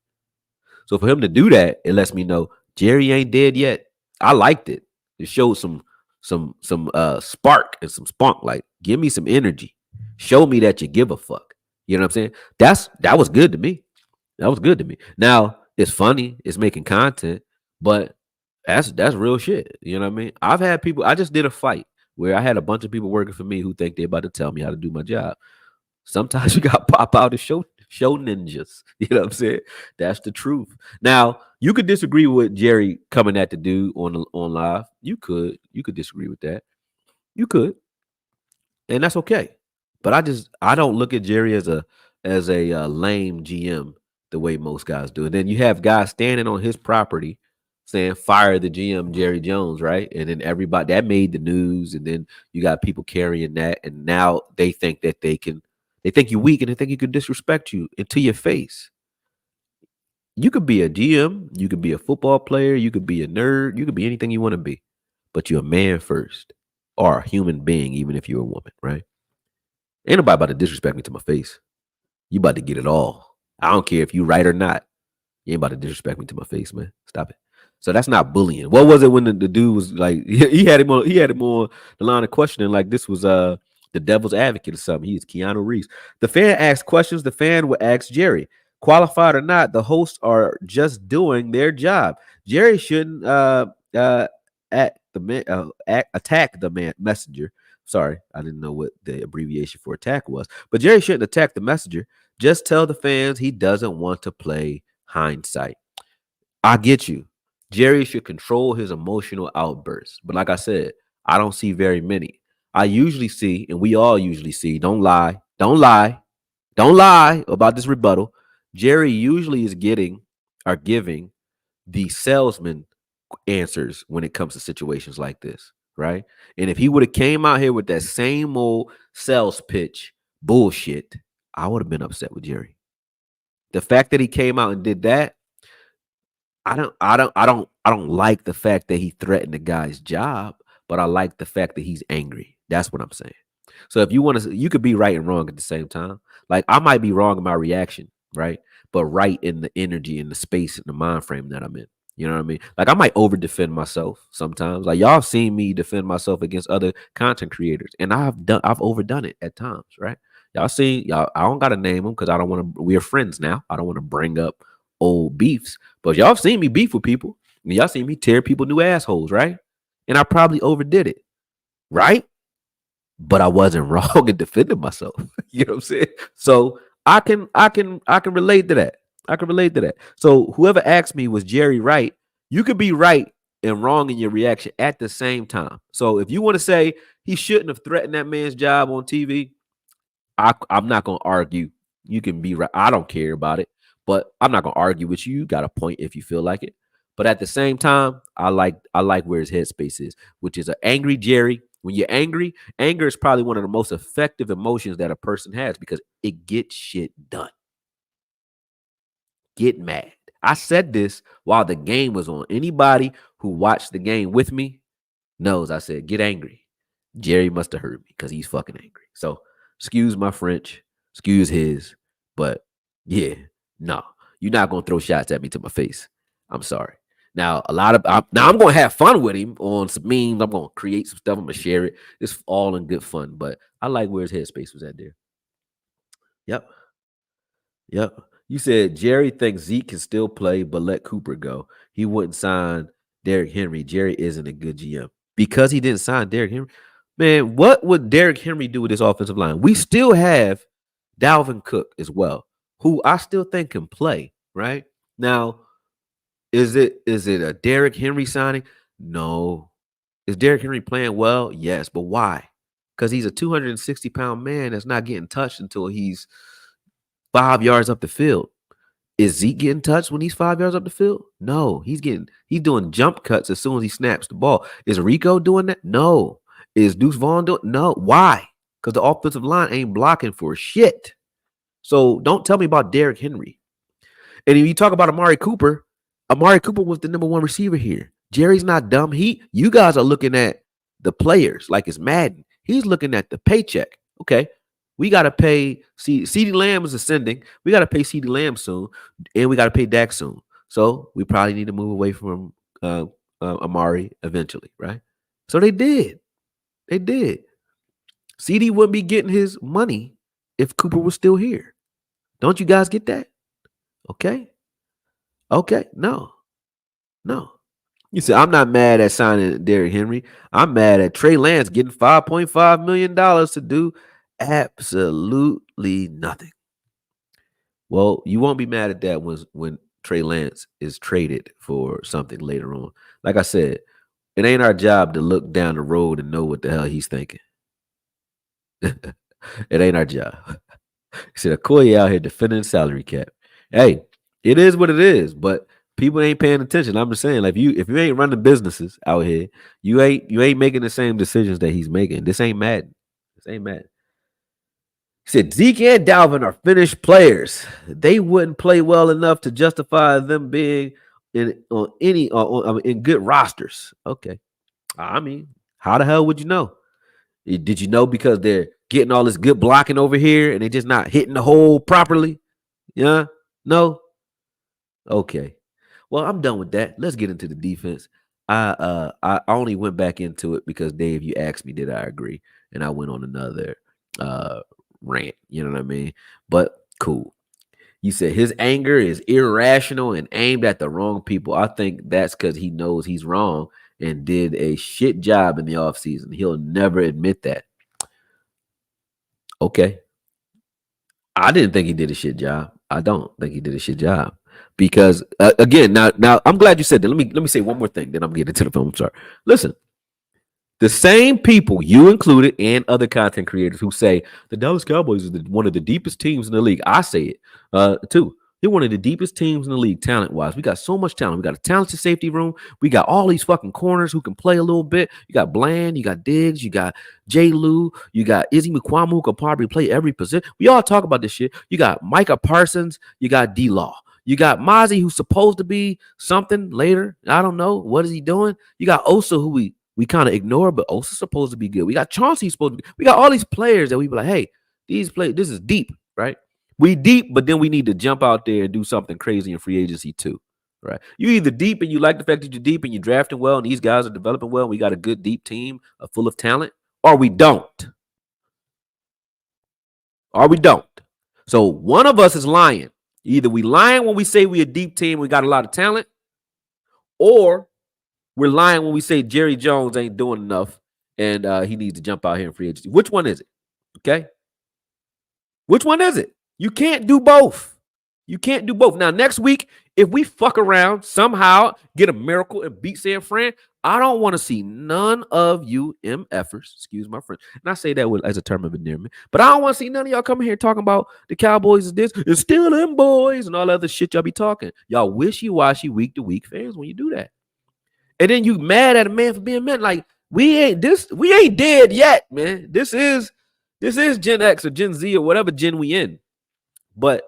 So for him to do that, it lets me know Jerry ain't dead yet. I liked it. It showed some spark and some spunk. Like, give me some energy. Show me that you give a fuck. You know what I'm saying? That was good to me. That was good to me. Now it's funny. It's making content, but that's real shit. You know what I mean? I've had people. I just did a fight where I had a bunch of people working for me who think they're about to tell me how to do my job. Sometimes you got to pop out and show ninjas. You know what I'm saying? That's the truth. Now, you could disagree with Jerry coming at the dude on live. You could disagree with that. You could. And that's okay. But I don't look at Jerry as a lame GM the way most guys do. And then you have guys standing on his property saying fire the GM Jerry Jones, right? And then everybody that made the news, and then you got people carrying that, and now they think that they think you're weak, and they think you can disrespect you into your face. You could be a GM, you could be a football player, you could be a nerd, you could be anything you want to be, but you're a man first, or a human being, even if you're a woman, right? Ain't nobody about to disrespect me to my face. You about to get it all. I don't care if you right or not. You ain't about to disrespect me to my face, man. Stop it. So that's not bullying. What was it when the dude was like he had him on the line of questioning like this was the devil's advocate or something. He's Keanu Reeves. The fan asked questions. The fan would ask Jerry, qualified or not. The hosts are just doing their job. Jerry shouldn't attack the messenger. Sorry, I didn't know what the abbreviation for attack was. But Jerry shouldn't attack the messenger. Just tell the fans he doesn't want to play hindsight. I get you. Jerry should control his emotional outbursts. But like I said, I don't see very many. I usually see, and we all usually see, don't lie about this rebuttal. Jerry usually is giving the salesman answers when it comes to situations like this, right? And if he would have came out here with that same old sales pitch bullshit, I would have been upset with Jerry. The fact that he came out and did that, I don't like the fact that he threatened the guy's job, but I like the fact that he's angry. That's what I'm saying. So if you want to, you could be right and wrong at the same time. Like I might be wrong in my reaction, right? But right in the energy and the space and the mind frame that I'm in. You know what I mean? Like I might over defend myself sometimes. Like y'all seen me defend myself against other content creators, and I've overdone it at times, right? Y'all see, y'all. I don't gotta name them because I don't want to. We're friends now. I don't want to bring up old beefs, but y'all seen me beef with people, and y'all seen me tear people new assholes, right? And I probably overdid it, right? But I wasn't wrong in defending myself. You know what I'm saying? So I can relate to that. I can relate to that. So whoever asked me, was Jerry right? You could be right and wrong in your reaction at the same time. So if you want to say he shouldn't have threatened that man's job on TV, I'm not gonna argue. You can be right. I don't care about it, but I'm not gonna argue with you. You got a point if you feel like it. But at the same time, I like where his headspace is, which is an angry Jerry. When you're angry, anger is probably one of the most effective emotions that a person has because it gets shit done. Get mad. I said this while the game was on. Anybody who watched the game with me knows I said, get angry. Jerry must have heard me because he's fucking angry. So excuse my French, excuse his, but yeah, no, you're not gonna throw shots at me to my face. I'm sorry. Now I'm gonna have fun with him on some memes. I'm gonna create some stuff. I'm gonna share it. It's all in good fun. But I like where his headspace was at there. Yep. Yep. You said Jerry thinks Zeke can still play, but let Cooper go. He wouldn't sign Derrick Henry. Jerry isn't a good GM because he didn't sign Derrick Henry. Man, what would Derrick Henry do with this offensive line? We still have Dalvin Cook as well, who I still think can play. Right now, is it a Derrick Henry signing? No. Is Derrick Henry playing well? Yes, but why? Because he's a 260-pound man that's not getting touched until he's 5 yards up the field. Is Zeke getting touched when he's 5 yards up the field? No, he's doing jump cuts as soon as he snaps the ball. Is Rico doing that? No. Is Deuce Vaughn doing? No. Why? Because the offensive line ain't blocking for shit. So don't tell me about Derrick Henry. And if you talk about Amari Cooper was the number one receiver here. Jerry's not dumb. You guys are looking at the players like it's Madden. He's looking at the paycheck. Okay. We got to pay. CeeDee Lamb is ascending. We got to pay CeeDee Lamb soon, and we got to pay Dak soon. So we probably need to move away from Amari eventually, right? So they did. They did. CeeDee wouldn't be getting his money if Cooper was still here. Don't you guys get that? Okay. Okay. No. You said, I'm not mad at signing Derrick Henry. I'm mad at Trey Lance getting $5.5 million to do absolutely nothing. Well, you won't be mad at that when Trey Lance is traded for something later on. Like I said, it ain't our job to look down the road and know what the hell he's thinking. It ain't our job. He said, Okoye out here defending the salary cap. Hey, it is what it is, but people ain't paying attention. I'm just saying, like if you ain't running businesses out here, you ain't making the same decisions that he's making. This ain't Madden. This ain't Madden. He said Zeke and Dalvin are finished players. They wouldn't play well enough to justify them being in good rosters. Okay. I mean, how the hell would you know? Did you know because they're getting all this good blocking over here and they're just not hitting the hole properly? Yeah? No? Okay. Well, I'm done with that. Let's get into the defense. I only went back into it because Dave, you asked me, did I agree? And I went on another rant. You know what I mean? But cool. You said his anger is irrational and aimed at the wrong people. I think that's because he knows he's wrong and did a shit job in the offseason. He'll never admit that. Okay. I didn't think he did a shit job. I don't think he did a shit job. Because again, now I'm glad you said that. Let me say one more thing, then I'm getting to the film. I'm sorry. Listen, the same people, you included, and other content creators who say the Dallas Cowboys is one of the deepest teams in the league. I say it too. They're one of the deepest teams in the league, talent-wise. We got so much talent. We got a talented safety room. We got all these fucking corners who can play a little bit. You got Bland, you got Diggs, you got J. Lou, you got Izzy McQuamu who can probably play every position. We all talk about this shit. You got Micah Parsons, you got D-Law. You got Mozzie, who's supposed to be something later. I don't know. What is he doing? You got Osa, who we we kind of ignore, but Osa's supposed to be good. We got Chauncey supposed to be. We got all these players that we be like, hey, these players, this is deep, right? We deep, but then we need to jump out there and do something crazy in free agency too, right? You either deep and you like the fact that you're deep and you're drafting well and these guys are developing well and we got a good deep team full of talent, or we don't. Or we don't. So one of us is lying. Either we lying when we say we're a deep team, we got a lot of talent, or we're lying when we say Jerry Jones ain't doing enough and he needs to jump out here in free agency. Which one is it? Okay. Which one is it? You can't do both. You can't do both. Now, next week, if we fuck around, somehow get a miracle and beat San Fran, I don't want to see none of you MFers, excuse my French, and I say that as a term of endearment, but I don't want to see none of y'all coming here talking about the Cowboys is this and still them boys and all that other shit y'all be talking. Y'all wishy-washy week-to-week fans when you do that. And then you mad at a man for being mad. Like, we ain't dead yet, man. This is Gen X or Gen Z or whatever gen we in. But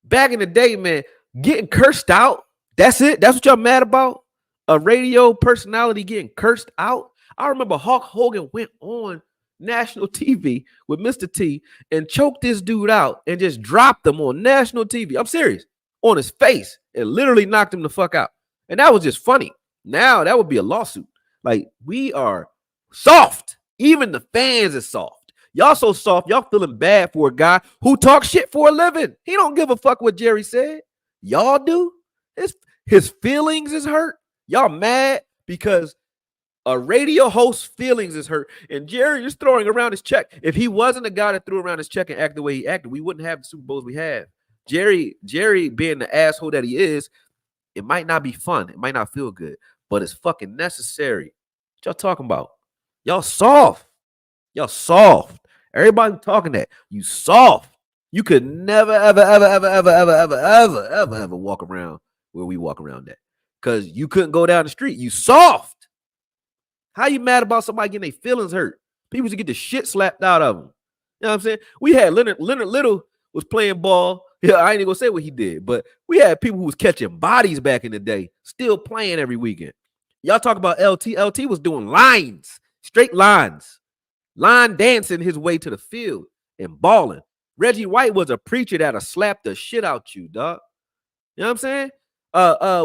back in the day, man, getting cursed out, that's it. That's what y'all mad about? A radio personality getting cursed out? I remember Hulk Hogan went on national TV with Mr. T and choked this dude out and just dropped him on national TV. I'm serious. On his face. And literally knocked him the fuck out. And that was just funny. Now that would be a lawsuit. Like, we are soft. Even the fans are soft. Y'all so soft. Y'all feeling bad for a guy who talks shit for a living. He don't give a fuck what Jerry said. Y'all do. His feelings is hurt. Y'all mad because a radio host's feelings is hurt. And Jerry is throwing around his check. If he wasn't a guy that threw around his check and acted the way he acted, we wouldn't have the Super Bowls we have. Jerry being the asshole that he is, it might not be fun. It might not feel good, but it's fucking necessary. What y'all talking about? Y'all soft. Y'all soft. Everybody talking that. You soft. You could never, ever walk around where we walk around at. Because you couldn't go down the street. You soft. How you mad about somebody getting their feelings hurt? People should get the shit slapped out of them. You know what I'm saying? We had Leonard Little was playing ball. Yeah, I ain't even gonna say what he did, but we had people who was catching bodies back in the day, still playing every weekend. Y'all talk about LT. LT was doing lines, straight lines, line dancing his way to the field and balling. Reggie White was a preacher that'll slap the shit out you, dog. You know what I'm saying?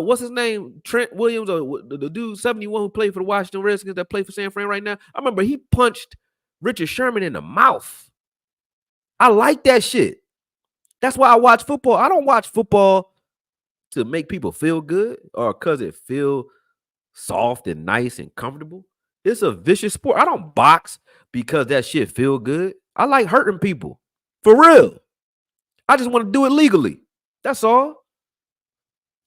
What's his name? Trent Williams, or the dude 71 who played for the Washington Redskins that play for San Fran right now. I remember he punched Richard Sherman in the mouth. I like that shit. That's why I watch football. I don't watch football to make people feel good or because it feel soft and nice and comfortable. It's a vicious sport. I don't box because that shit feel good. I like hurting people. For real. I just want to do it legally. That's all.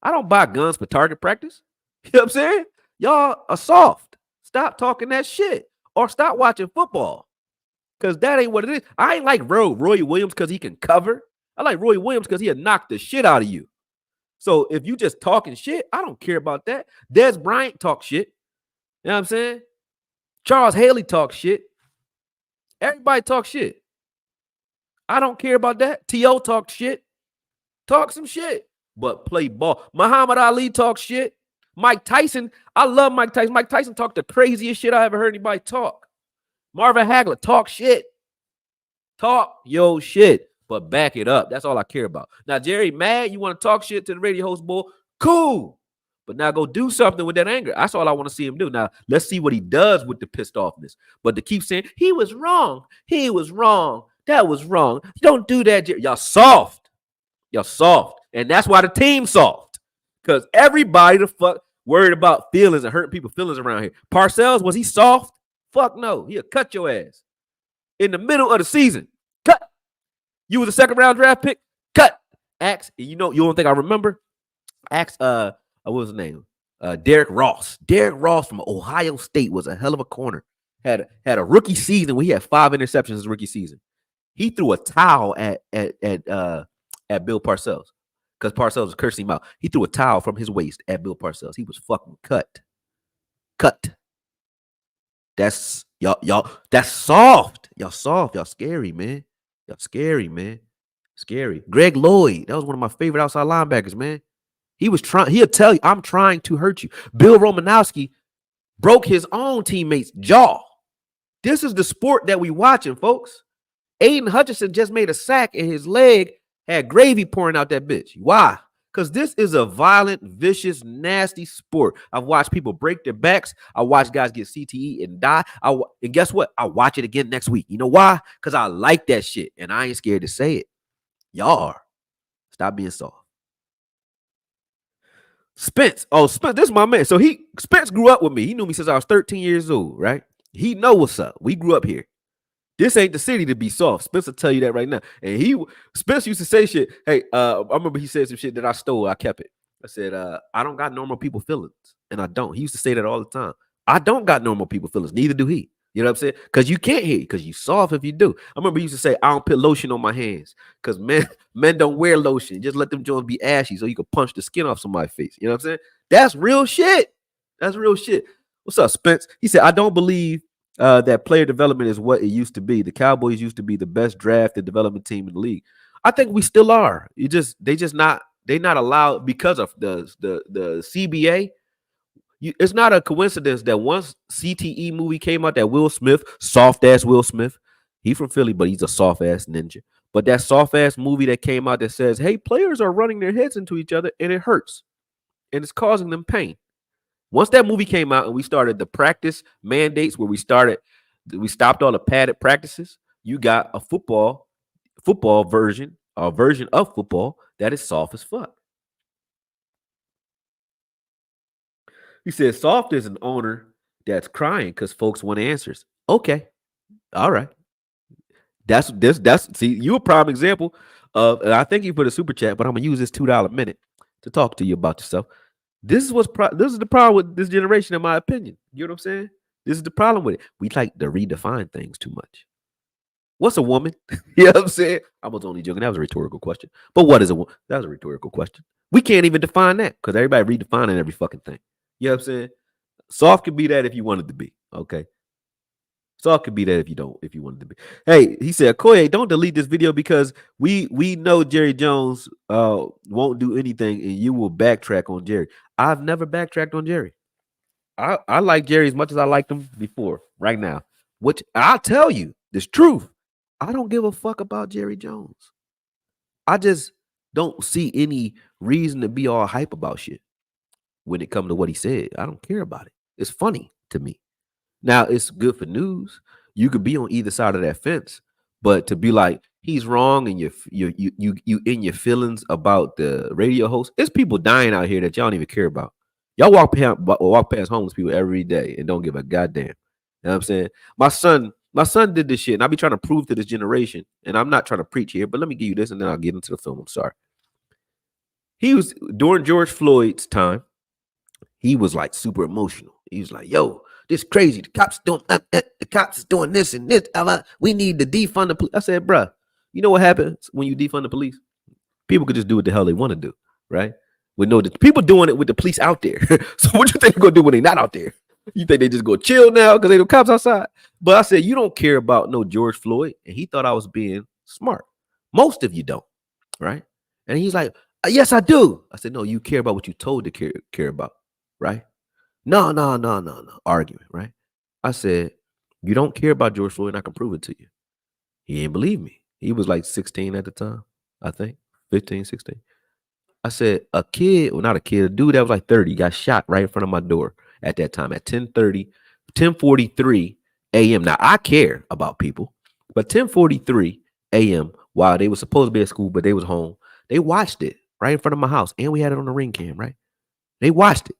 I don't buy guns for target practice. You know what I'm saying? Y'all are soft. Stop talking that shit or stop watching football because that ain't what it is. I ain't like Roy Williams because he can cover. I like Roy Williams because he'll knock the shit out of you. So if you just talking shit, I don't care about that. Des Bryant talk shit. You know what I'm saying? Charles Haley talk shit. Everybody talk shit. I don't care about that. T.O. talk shit. Talk some shit. But play ball. Muhammad Ali talk shit. Mike Tyson. I love Mike Tyson. Mike Tyson talked the craziest shit I ever heard anybody talk. Marvin Hagler talk shit. Talk your shit. But back it up. That's all I care about. Now, Jerry, mad, you want to talk shit to the radio host, boy? Cool. But now go do something with that anger. That's all I want to see him do. Now, let's see what he does with the pissed offness. But to keep saying, he was wrong. He was wrong. That was wrong. Don't do that, Jerry. Y'all soft. Y'all soft. And that's why the team's soft. Because everybody the fuck worried about feelings and hurting people's feelings around here. Parcells, was he soft? Fuck no. He'll cut your ass. In the middle of the season. Cut. You was a second round draft pick? Cut. Axe, you don't think I remember? Axe, what was his name? Derrick Ross. Derrick Ross from Ohio State was a hell of a corner. Had a rookie season where he had 5 interceptions his rookie season. He threw a towel at Bill Parcells because Parcells was cursing him out. He threw a towel from his waist at Bill Parcells. He was fucking cut. That's y'all. That's soft. Y'all soft. Y'all scary, man. Y'all scary, man. Scary. Greg Lloyd. That was one of my favorite outside linebackers, man. He was trying. He'll tell you, I'm trying to hurt you. Bill Romanowski broke his own teammate's jaw. This is the sport that we watching, folks. Aiden Hutchinson just made a sack and his leg had gravy pouring out that bitch. Why? Because this is a violent, vicious, nasty sport. I've watched people break their backs. I watch guys get CTE and die. And guess what? I'll watch it again next week. You know why? Because I like that shit and I ain't scared to say it. Y'all are. Stop being soft. Spence. Oh, Spence, this is my man. So Spence grew up with me. He knew me since I was 13 years old, right? He know what's up. We grew up here. This ain't the city to be soft. Spence will tell you that right now. And Spence used to say shit. Hey, I remember he said some shit that I stole. I kept it. I said, I don't got normal people feelings. And I don't. He used to say that all the time. I don't got normal people feelings. Neither do he. You know what I'm saying? Because you can't hear, because you soft if you do. I remember he used to say, I don't put lotion on my hands. Because men don't wear lotion. Just let them joints be ashy so you can punch the skin off somebody's face. You know what I'm saying? That's real shit. That's real shit. What's up, Spence? He said, I don't believe that player development is what it used to be. The Cowboys used to be the best draft and development team in the league. I think we still are. They're not allowed because of the CBA. It's not a coincidence that once CTE movie came out, that Will Smith, soft ass Will Smith, he's from Philly, but he's a soft ass ninja. But that soft ass movie that came out that says, hey, players are running their heads into each other and it hurts and it's causing them pain. Once that movie came out and we started the practice mandates where we stopped all the padded practices, you got a football version, a version of football that is soft as fuck. He said soft is an owner that's crying because folks want answers. Okay. All right. That's see, you a prime example of, and I thank you for the super chat, but I'm gonna use this $2 minute to talk to you about yourself. This is the problem with this generation, in my opinion. You know what I'm saying? This is the problem with it. We like to redefine things too much. What's a woman? You know what I'm saying? I was only joking. That was a rhetorical question. But what is a woman? That was a rhetorical question. We can't even define that because everybody redefining every fucking thing. You know what I'm saying? Soft could be that if you wanted to be. Okay. Soft could be that if you wanted to be. Hey, he said, Koye, don't delete this video because we know Jerry Jones won't do anything and you will backtrack on Jerry. I've never backtracked on Jerry. I like Jerry as much as I liked him before, right now. Which I'll tell you this truth. I don't give a fuck about Jerry Jones. I just don't see any reason to be all hype about shit when it comes to what he said. I don't care about it. It's funny to me. Now it's good for news. You could be on either side of that fence, but to be like he's wrong and you in your feelings about the radio host, it's people dying out here that y'all don't even care about. Y'all walk past homeless people every day and don't give a goddamn. You know what I'm saying? My son did this shit, and I be trying to prove to this generation, and I'm not trying to preach here, but let me give you this, and then I'll get into the film. I'm sorry. He was during George Floyd's time. He was like super emotional. He was like, "Yo, this crazy. The cops is doing this and this. We need to defund the police." I said, "Bruh, you know what happens when you defund the police? People could just do what the hell they want to do, right? With no people doing it with the police out there. So what you think they're gonna do when they're not out there? You think they just go chill now because they the cops outside?" But I said, "You don't care about no George Floyd," and he thought I was being smart. Most of you don't, right? And he's like, "Yes, I do." I said, "No, you care about what you told to care about, right?" No, no, no, no, no. Arguing, right? I said, "You don't care about George Floyd, and I can prove it to you." He didn't believe me. He was like 16 at the time, I think, 15, 16. I said, a kid, well, not a kid, a dude that was like 30 got shot right in front of my door at that time at 10:43 a.m. Now, I care about people, but 10:43 a.m. while they were supposed to be at school, but they was home, they watched it right in front of my house, and we had it on the ring cam, right? They watched it.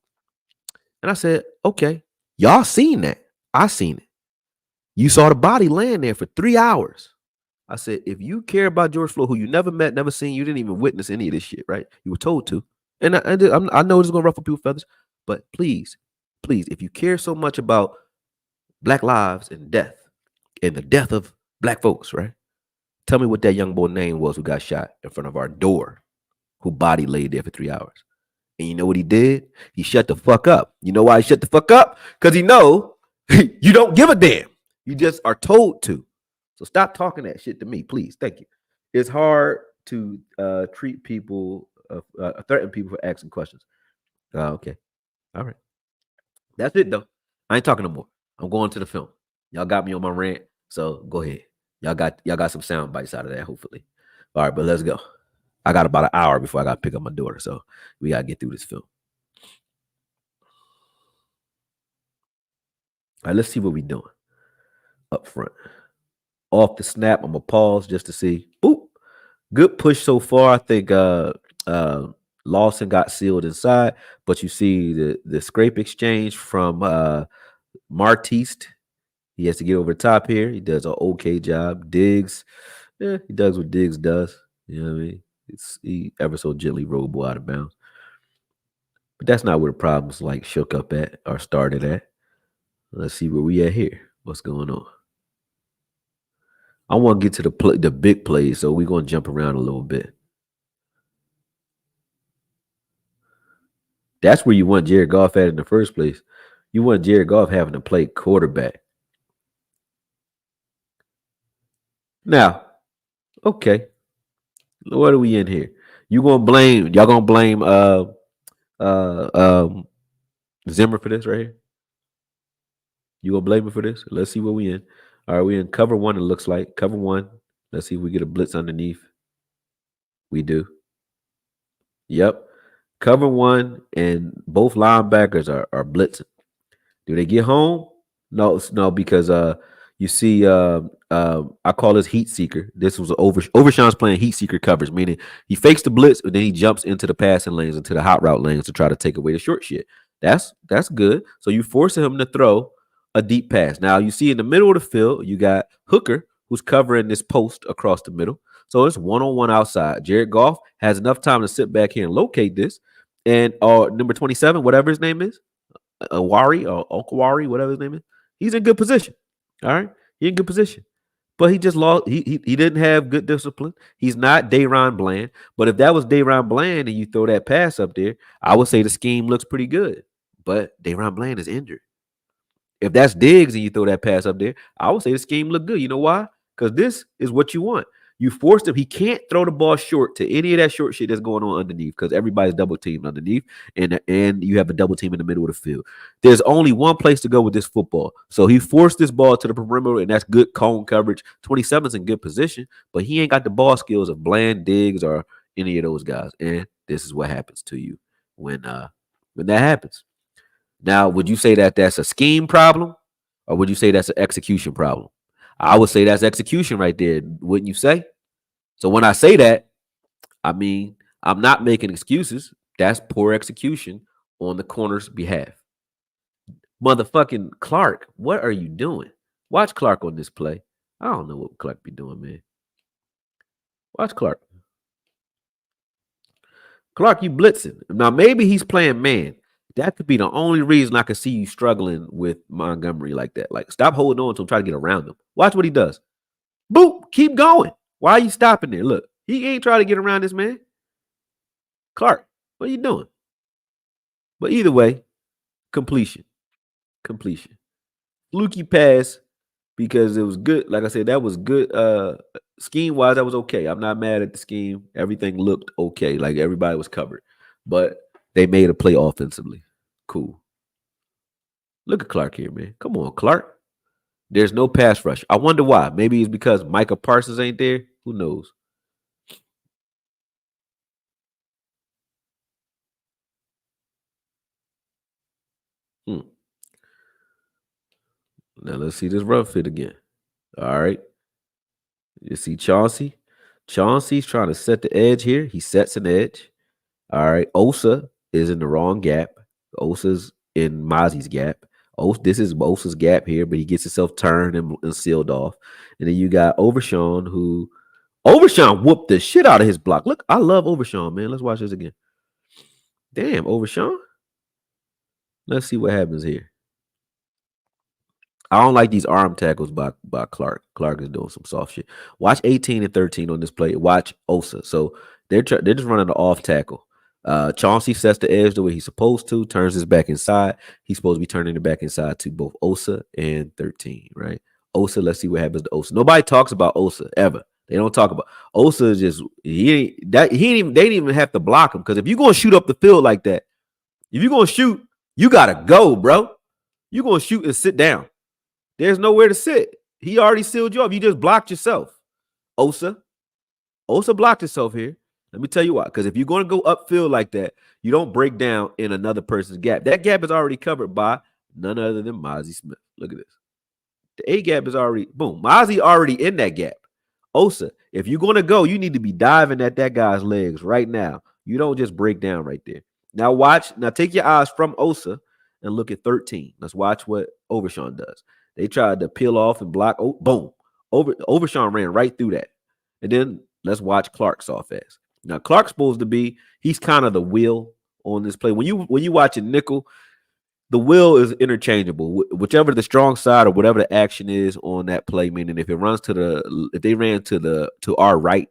And I said, okay, y'all seen that. I seen it. You saw the body laying there for 3 hours. I said, if you care about George Floyd, who you never met, never seen, you didn't even witness any of this shit, right? You were told to. And I know it's going to ruffle people's feathers, but please, if you care so much about Black lives and death and the death of Black folks, right? Tell me what that young boy name was who got shot in front of our door, who body laid there for 3 hours. And you know what he did? He shut the fuck up. You know why he shut the fuck up? Because he know you don't give a damn. You just are told to. So stop talking that shit to me, please. Thank you. It's hard to treat people, threaten people for asking questions. Okay. All right. That's it, though. I ain't talking no more. I'm going to the film. Y'all got me on my rant, so go ahead. Y'all got some sound bites out of that, hopefully. All right, but let's go. I got about an hour before I got to pick up my daughter, so we got to get through this film. All right, let's see what we doing up front. Off the snap, I'm gonna pause just to see. Boop. Good push so far. I think Lawson got sealed inside, but you see the scrape exchange from Martiste. He has to get over the top here. He does an okay job. Diggs, he does what Diggs does. You know what I mean? He ever so gently rolled ball out of bounds. But that's not where the problems like shook up at or started at. Let's see where we at here. What's going on? I want to get to the big plays, so we're gonna jump around a little bit. That's where you want Jared Goff at in the first place. You want Jared Goff having to play quarterback. Now, okay, what are we in here? Y'all gonna blame uh um Zimmer for this right here? You gonna blame him for this? Let's see what we in. All right, we in cover one, it looks like. Cover one. Let's see if we get a blitz underneath. We do. Yep. Cover one, and both linebackers are blitzing. Do they get home? No, because you see, I call this heat seeker. This was Overshawn's playing heat seeker coverage, meaning he fakes the blitz, and then he jumps into the passing lanes, into the hot route lanes to try to take away the short shit. That's good. So you forcing him to throw a deep pass. Now you see in the middle of the field, you got Hooker who's covering this post across the middle. So it's 1-on-1 outside. Jared Goff has enough time to sit back here and locate this. And number 27, whatever his name is, Awari or Okwari, whatever his name is, he's in good position. All right, he in good position, but he just lost. He didn't have good discipline. He's not Dayron Bland, but if that was Dayron Bland and you throw that pass up there, I would say the scheme looks pretty good. But Dayron Bland is injured. If that's Diggs and you throw that pass up there, I would say the scheme look good. You know why? Because this is what you want. You forced him. He can't throw the ball short to any of that short shit that's going on underneath because everybody's double teamed underneath, and you have a double team in the middle of the field. There's only one place to go with this football. So he forced this ball to the perimeter, and that's good cone coverage. 27's in good position, but he ain't got the ball skills of Bland, Diggs, or any of those guys. And this is what happens to you when that happens. Now, would you say that that's a scheme problem, or would you say that's an execution problem? I would say that's execution right there, wouldn't you say? So when I say that, I mean I'm not making excuses. That's poor execution on the corner's behalf. Motherfucking Clark, what are you doing? Watch Clark on this play. I don't know what Clark be doing, man. Watch Clark. Clark, you blitzing. Now, maybe he's playing man. That could be the only reason I could see you struggling with Montgomery like that. Like, stop holding on to him, try to get around him. Watch what he does. Boop, keep going. Why are you stopping there? Look, he ain't trying to get around this man. Clark, what are you doing? But either way, completion. Fluky pass because it was good. Like I said, that was good. Scheme-wise, that was okay. I'm not mad at the scheme. Everything looked okay. Like everybody was covered. But they made a play offensively. Cool. Look at Clark here, man. Come on, Clark. There's no pass rush. I wonder why. Maybe it's because Micah Parsons ain't there. Who knows? Now let's see this run fit again. All right. You see Chauncey? Chauncey's trying to set the edge here. He sets an edge. All right. Osa is in the wrong gap. Osa's in Mozzie's gap. This is Osa's gap here, but he gets himself turned and sealed off. And then you got Overshawn, who Overshawn whooped the shit out of his block. Look, I love Overshawn, man. Let's watch this again. Damn, Overshawn. Let's see what happens here. I don't like these arm tackles by Clark. Clark is doing some soft shit. Watch 18 and 13 on this play. Watch Osa. So they're just running the off tackle. Chauncey sets the edge the way he's supposed to, turns his back inside. He's supposed to be turning the back inside to both Osa and 13, right? Osa, let's see what happens to Osa. Nobody talks about Osa ever. They don't talk about Osa. Is just they didn't even have to block him because if you're gonna shoot up the field like that, if you're gonna shoot, you gotta go, bro. You're going to shoot and sit down. There's nowhere to sit. He already sealed you up. You just blocked yourself. Osa blocked himself here. Let me tell you why. Because if you're going to go upfield like that, you don't break down in another person's gap. That gap is already covered by none other than Mozzie Smith. Look at this. The A gap is already, boom. Mozzie already in that gap. Osa, if you're going to go, you need to be diving at that guy's legs right now. You don't just break down right there. Now watch. Now take your eyes from Osa and look at 13. Let's watch what Overshawn does. They tried to peel off and block. Oh, boom. Overshawn ran right through that. And then let's watch Clark's off fast. Now Clark's supposed to be, he's kind of the wheel on this play. When you watch a nickel, the wheel is interchangeable. Whichever the strong side or whatever the action is on that play, meaning if they ran to our right,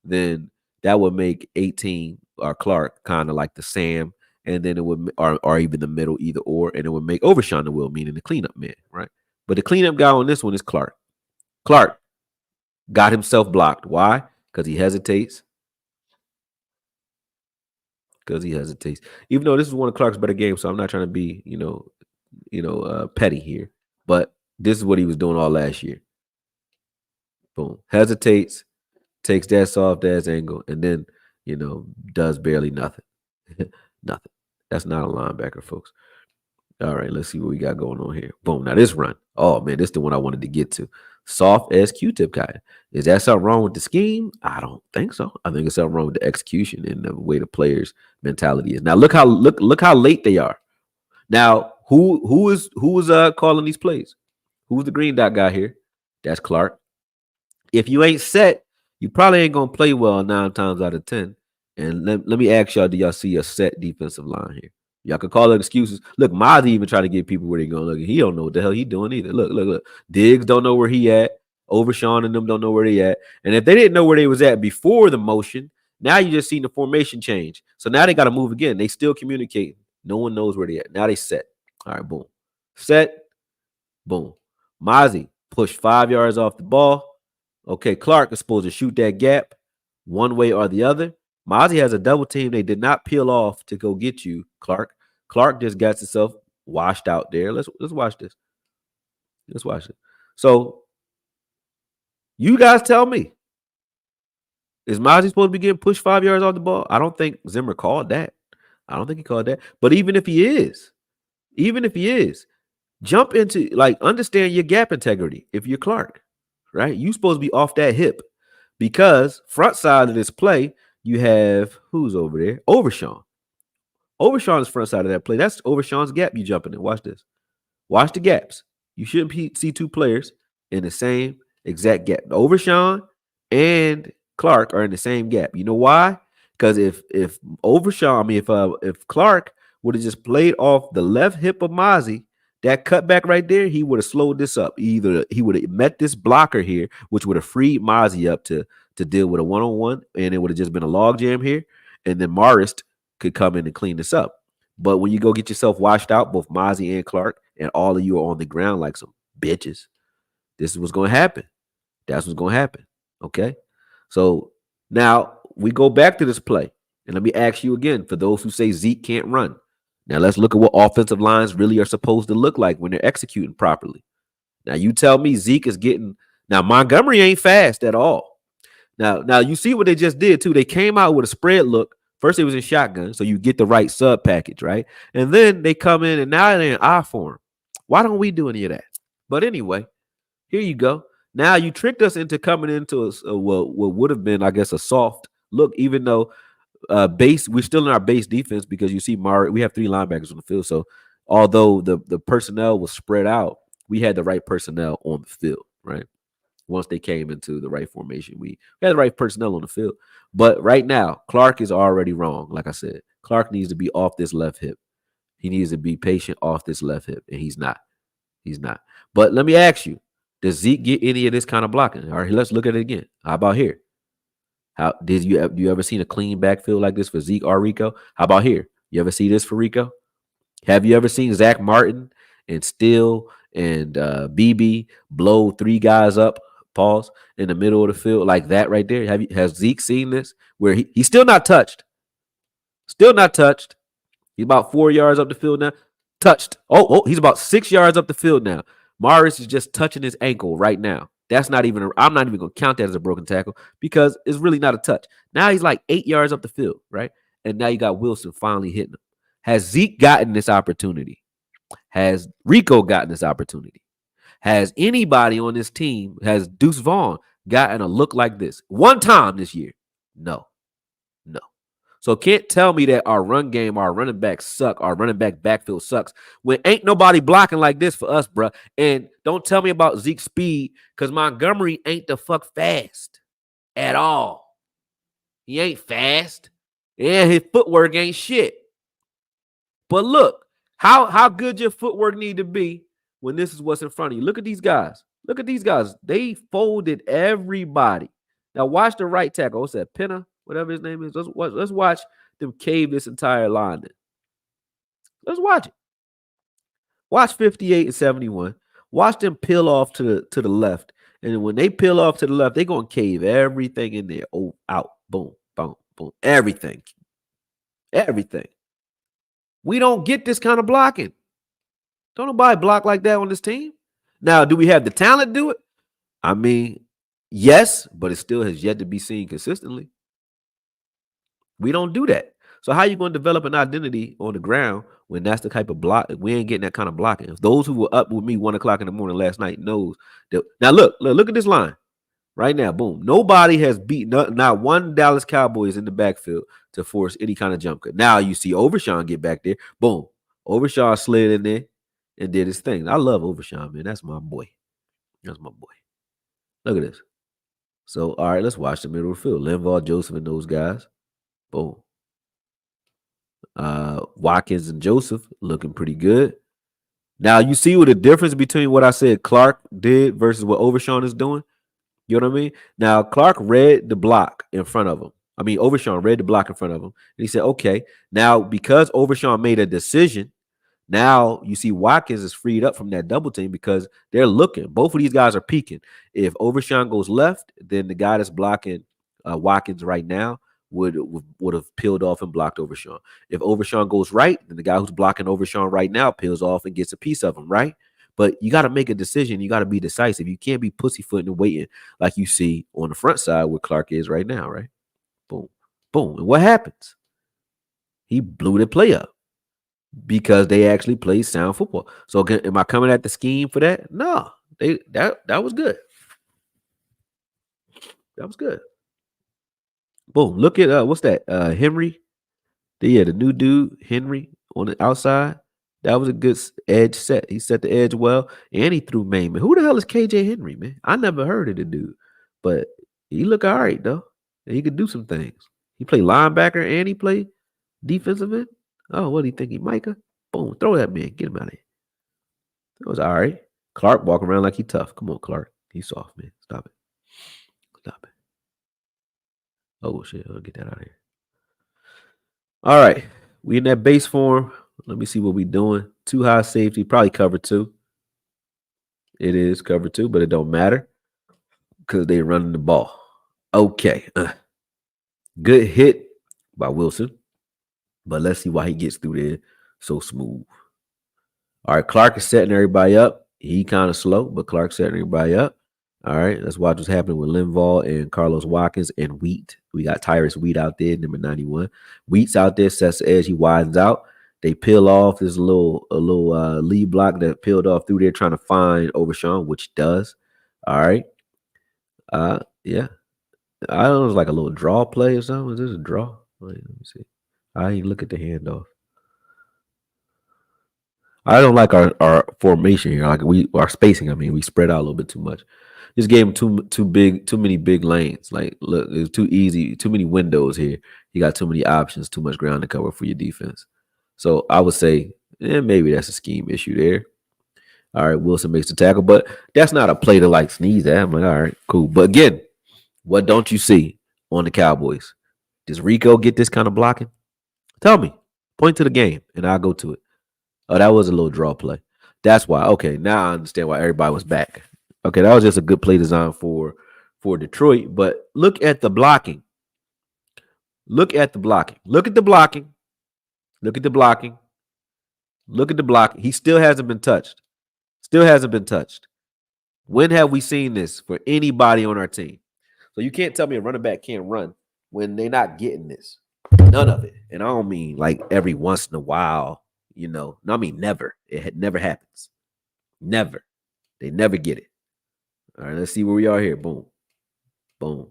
then that would make 18 or Clark kind of like the Sam, and then it would or even the middle, either or, and it would make Overshawn the wheel, meaning the cleanup man, right? But the cleanup guy on this one is Clark. Clark got himself blocked. Why? Because he hesitates. Even though this is one of Clark's better games, so I'm not trying to be, petty here. But this is what he was doing all last year. Boom. Hesitates, takes that soft ass angle, and then, does barely nothing. Nothing. That's not a linebacker, folks. All right, let's see what we got going on here. Boom. Now this run. Oh man, this is the one I wanted to get to. Soft as Q-tip guy. Is that something wrong with the scheme? I don't think so. I think it's something wrong with the execution and the way the players' mentality is. Now look how late they are. Now who is calling these plays? Who's the green dot guy here? That's Clark. If you ain't set, you probably ain't gonna play well 9 times out of 10. And let me ask y'all, do y'all see a set defensive line here? Y'all can call it excuses. Look, Mozzie even try to get people where they going. Look, he don't know what the hell he doing either. Look. Diggs don't know where he at. Overshawn and them don't know where they at. And if they didn't know where they was at before the motion, now you just seen the formation change. So now they got to move again. They still communicating. No one knows where they at. Now they set. All right, boom. Set. Boom. Mozzie pushed 5 yards off the ball. Okay, Clark is supposed to shoot that gap one way or the other. Mozzie has a double team. They did not peel off to go get you, Clark. Clark just got himself washed out there. Let's watch this. Let's watch it. So you guys tell me. Is Mozzie supposed to be getting pushed 5 yards off the ball? I don't think Zimmer called that. I don't think he called that. But even if he is, jump into, understand your gap integrity if you're Clark, right? You're supposed to be off that hip because front side of this play, you have who's over there? Overshawn. Overshawn's front side of that play. That's Overshawn's gap you jumping in. Watch this. Watch the gaps. You shouldn't see two players in the same exact gap. Overshawn and Clark are in the same gap. You know why? Because if Clark would have just played off the left hip of Mozzie, that cutback right there, he would have slowed this up. Either he would have met this blocker here, which would have freed Mozzie up to deal with a one-on-one, and it would have just been a log jam here, and then Marist could come in and clean this up. But when you go get yourself washed out, both Mozzie and Clark, and all of you are on the ground like some bitches, this is what's going to happen. That's what's going to happen, okay? So now we go back to this play, and let me ask you again, for those who say Zeke can't run, now let's look at what offensive lines really are supposed to look like when they're executing properly. Now you tell me Zeke is getting – now Montgomery ain't fast at all. Now you see what they just did too. They came out with a spread look. First it was in shotgun, so you get the right sub package, right? And then they come in and now they're in I form. Why don't we do any of that? But anyway, here you go. Now you tricked us into coming into what would have been, I guess, a soft look, even though we're still in our base defense because you see we have 3 linebackers on the field. So although the personnel was spread out, we had the right personnel on the field, right? Once they came into the right formation, we had the right personnel on the field. But right now, Clark is already wrong. Like I said, Clark needs to be off this left hip. He needs to be patient off this left hip, and he's not. He's not. But let me ask you, does Zeke get any of this kind of blocking? All right, let's look at it again. How about here? How did you ever seen a clean backfield like this for Zeke or Rico? How about here? You ever see this for Rico? Have you ever seen Zach Martin and Steele and BB blow 3 guys up? Pause in the middle of the field like that right there. Has Zeke seen this? Where he's still not touched. Still not touched. He's about 4 yards up the field now. touched. Oh, he's about 6 yards up the field now. Morris is just touching his ankle right now. That's not even, I'm not even going to count that as a broken tackle because it's really not a touch. Now he's like 8 yards up the field, right? And now you got Wilson finally hitting him. Has Zeke gotten this opportunity? Has Rico gotten this opportunity? Has anybody on this team, has Deuce Vaughn gotten a look like this one time this year? No. So can't tell me that our run game, our running backs suck, our running back backfield sucks when ain't nobody blocking like this for us, bro. And don't tell me about Zeke's speed because Montgomery ain't the fuck fast at all. He ain't fast. And his footwork ain't shit. But look, how good your footwork need to be when this is what's in front of you. Look at these guys. Look at these guys. They folded everybody. Now watch the right tackle. What's that? Penna? Whatever his name is. Let's watch them cave this entire line. Let's watch it. Watch 58 and 71. Watch them peel off to the left. And when they peel off to the left, they're going to cave everything in there. Oh, out. Boom, boom, boom. Everything. We don't get this kind of blocking. Don't nobody block like that on this team. Now, do we have the talent to do it? I mean, yes, but it still has yet to be seen consistently. We don't do that. So how you going to develop an identity on the ground when that's the type of block? We ain't getting that kind of blocking. If those who were up with me 1 o'clock in the morning last night knows that. Now look at this line right now. Boom. Nobody has beaten not one Dallas Cowboys in the backfield to force any kind of jump cut. Now you see Overshawn get back there. Boom. Overshawn slid in there and did his thing. I love Overshawn, man. That's my boy. Look at this. So, all right, let's watch the middle of the field. Linval, Joseph, and those guys. Boom. Watkins and Joseph looking pretty good. Now, you see what the difference between what I said Clark did versus what Overshawn is doing? You know what I mean? Now, Clark read the block in front of him. I mean, Overshawn read the block in front of him. And he said, okay, now because Overshawn made a decision, now you see Watkins is freed up from that double team because they're looking. Both of these guys are peeking. If Overshawn goes left, then the guy that's blocking Watkins right now would have peeled off and blocked Overshawn. If Overshawn goes right, then the guy who's blocking Overshawn right now peels off and gets a piece of him, right? But you got to make a decision. You got to be decisive. You can't be pussyfooting and waiting like you see on the front side where Clark is right now, right? Boom, boom. And what happens? He blew the play up because they actually played sound football. So again, am I coming at the scheme for that? No, that was good. That was good. Boom. Look at what's that? Henry. The new dude, Henry, on the outside. That was a good edge set. He set the edge well, and he threw main. Man, who the hell is KJ Henry, man? I never heard of the dude, but he look all right though. And he could do some things. He played linebacker and he played defensive end. Oh, what do you think? He Micah? Boom, throw that man. Get him out of here. That was all right. Clark walking around like he tough. Come on, Clark. He's soft, man. Stop it. Oh, shit. I'll get that out of here. All right. We in that base form. Let me see what we doing. 2 high safety. Probably cover 2. It is cover 2, but it don't matter because they running the ball. Okay. Good hit by Wilson. But let's see why he gets through there so smooth. All right. Clark is setting everybody up. He kind of slow, but Clark's setting everybody up. All right, let's watch what's happening with Linval and Carlos Watkins and Wheat. We got Tyrus Wheat out there, number 91. Wheat's out there, sets the edge, he widens out. They peel off this little lead block that peeled off through there trying to find Overshawn, which does. All right. Yeah. I don't know, it's like a little draw play or something. Is this a draw? Wait, let me see. I ain't look at the handoff. I don't like our formation here. Like our spacing, I mean, we spread out a little bit too much. Just gave him too many big lanes. Like, look, it's too easy, too many windows here. You got too many options, too much ground to cover for your defense. So I would say, maybe that's a scheme issue there. All right, Wilson makes the tackle, but that's not a play to like sneeze at. I'm like, all right, cool. But again, what don't you see on the Cowboys? Does Rico get this kind of blocking? Tell me. Point to the game, and I'll go to it. Oh, that was a little draw play. That's why. Okay, now I understand why everybody was back. Okay, that was just a good play design for Detroit. But look at the blocking. Look at the blocking. Look at the blocking. Look at the blocking. Look at the block. He still hasn't been touched. Still hasn't been touched. When have we seen this for anybody on our team? So you can't tell me a running back can't run when they're not getting this. None of it. And I don't mean like every once in a while, No, I mean never. Never happens. Never. They never get it. All right, let's see where we are here. Boom. Boom.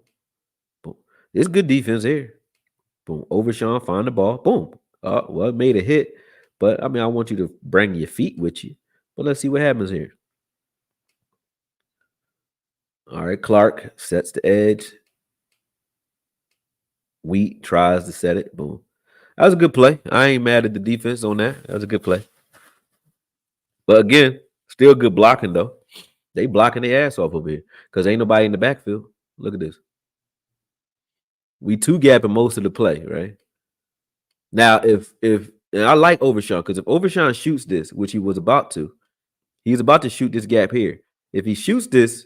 Boom. It's good defense here. Boom. Overshawn, find the ball. Boom. Well, it made a hit. But I mean, I want you to bring your feet with you. But let's see what happens here. All right, Clark sets the edge. Wheat tries to set it. Boom. That was a good play. I ain't mad at the defense on that. That was a good play. But again, still good blocking though. They blocking their ass off over here because ain't nobody in the backfield. Look at this. We two gapping most of the play, right? Now, if and I like Overshawn because if Overshawn shoots this, which he was about to, he's about to shoot this gap here. If he shoots this,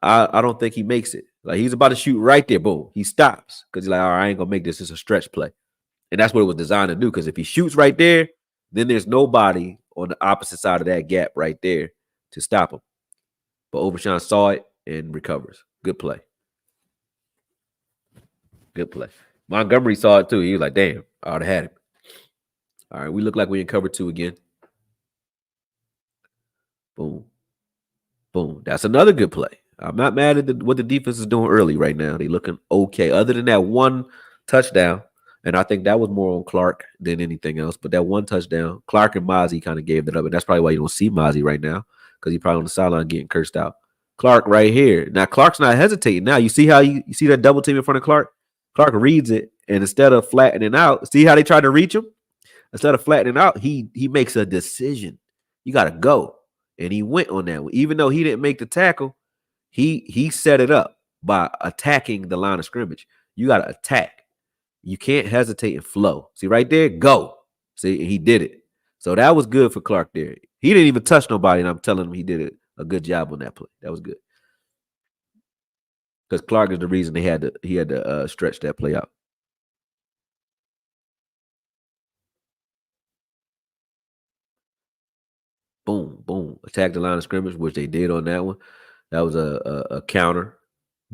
I don't think he makes it. Like he's about to shoot right there. Boom. He stops because he's like, all right, I ain't gonna make this. It's a stretch play. And that's what it was designed to do. Because if he shoots right there, then there's nobody on the opposite side of that gap right there to stop him. But Overshawn saw it and recovers. Good play. Good play. Montgomery saw it too. He was like, damn, I would have had him. All right, we look like we in cover 2 again. Boom. Boom. That's another good play. I'm not mad at what the defense is doing early right now. They looking okay. Other than that one touchdown, and I think that was more on Clark than anything else. But that one touchdown, Clark and Mozzie kind of gave it up. And that's probably why you don't see Mozzie right now, because he's probably on the sideline getting cursed out. Clark right here. Now, Clark's not hesitating. Now, you see how you see that double team in front of Clark? Clark reads it, and instead of flattening out, see how they tried to reach him? Instead of flattening out, he makes a decision. You got to go. And he went on that one. Even though he didn't make the tackle, he set it up by attacking the line of scrimmage. You got to attack. You can't hesitate and flow. See right there? Go. See, he did it. So that was good for Clark there. He didn't even touch nobody, and I'm telling him he did a good job on that play. That was good. Because Clark is the reason he had to stretch that play out. Boom, boom. Attack the line of scrimmage, which they did on that one. That was a counter.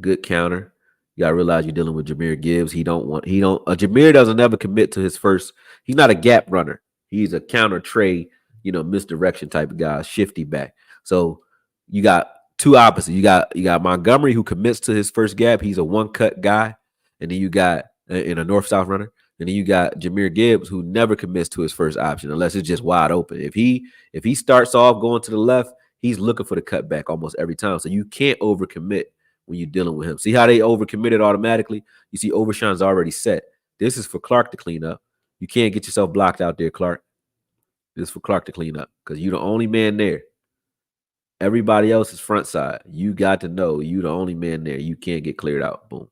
Good counter. You gotta realize you're dealing with Jahmyr Gibbs. Jahmyr doesn't ever commit to his first. He's not a gap runner. He's a counter tray, misdirection type of guy, shifty back. So you got two opposites. You got Montgomery who commits to his first gap. He's a one cut guy, and then you got in a north south runner. And then you got Jahmyr Gibbs who never commits to his first option unless it's just wide open. If he starts off going to the left, he's looking for the cutback almost every time. So you can't overcommit when you're dealing with him. See how they overcommitted automatically? You see Overshawn's already set. This is for Clark to clean up. You can't get yourself blocked out there, Clark. This is for Clark to clean up because you're the only man there. Everybody else is front side. You got to know you're the only man there. You can't get cleared out. Boom.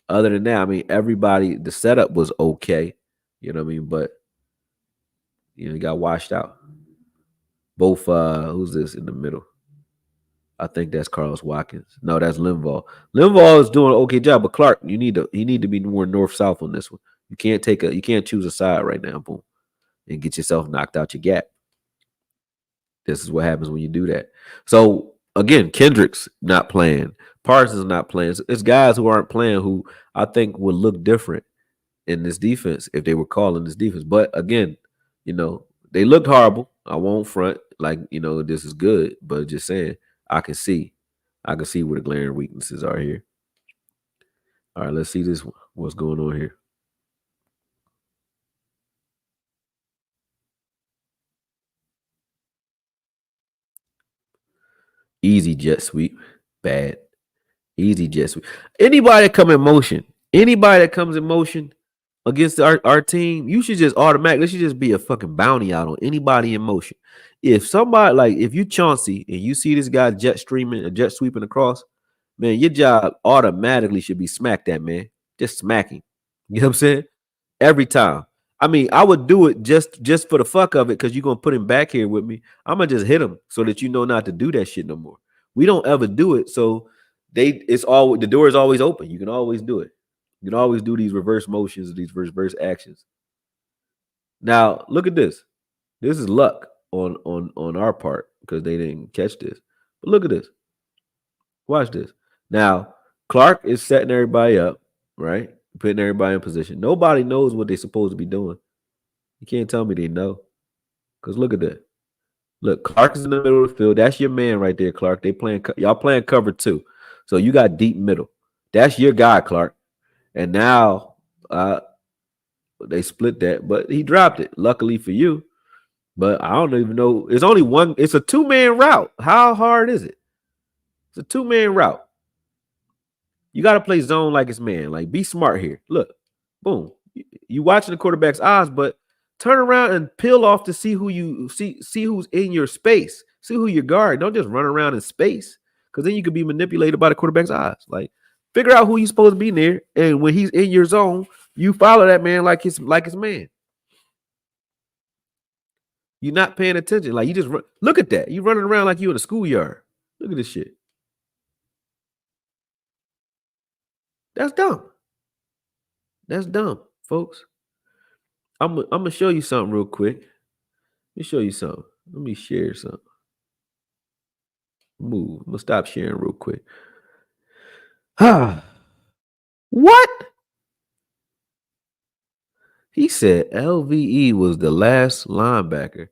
Other than that, I mean, everybody, the setup was okay. You know what I mean? But, he got washed out. Both, who's this in the middle? I think that's Carlos Watkins. No, that's Linval. Linval is doing an okay job, but Clark, he need to be more north-south on this one. You can't choose a side right now, boom, and get yourself knocked out your gap. This is what happens when you do that. So again, Kendrick's not playing. Parsons not playing. It's guys who aren't playing who I think would look different in this defense if they were calling this defense. But again, they looked horrible. I won't front like this is good, but just saying I can see where the glaring weaknesses are here. All right, let's see this one. What's going on here? Easy jet sweep. Bad. Easy jet sweep. Anybody that comes in motion against our team, you should just automatically, should just be a fucking bounty out on anybody in motion. If somebody, like, if you Chauncey and you see this guy jet sweeping across, man, your job automatically should be smack that man. Just smacking. You know what I'm saying? Every time. I mean, I would do it just for the fuck of it because you're gonna put him back here with me. I'm gonna just hit him so that you know not to do that shit no more. We don't ever do it, so the door is always open. You can always do it. You can always do these reverse motions, these reverse actions. Now, look at this. This is luck on our part because they didn't catch this. But look at this. Watch this. Now, Clark is setting everybody up, right? Putting everybody in position. Nobody knows what they're supposed to be doing. You can't tell me they know. Because look at that. Look, Clark is in the middle of the field. That's your man right there, Clark. Y'all playing cover two. So you got deep middle. That's your guy, Clark. And now they split that, but he dropped it. Luckily for you. But I don't even know. It's only one. It's a two-man route. How hard is it? It's a two-man route. You got to play zone like it's man. Like, be smart here. Look, boom. You watching the quarterback's eyes, but turn around and peel off to see who you see who's in your space. See who you guard. Don't just run around in space, because then you could be manipulated by the quarterback's eyes. Like, figure out who you're supposed to be near, and when he's in your zone, you follow that man like his man. You're not paying attention. Like, you just run. Look at that. You running around like you in a schoolyard. Look at this shit. That's dumb. That's dumb, folks. I'm gonna show you something real quick. Let me show you something. Let me share something. Move. I'm gonna stop sharing real quick. What? He said LVE was the last linebacker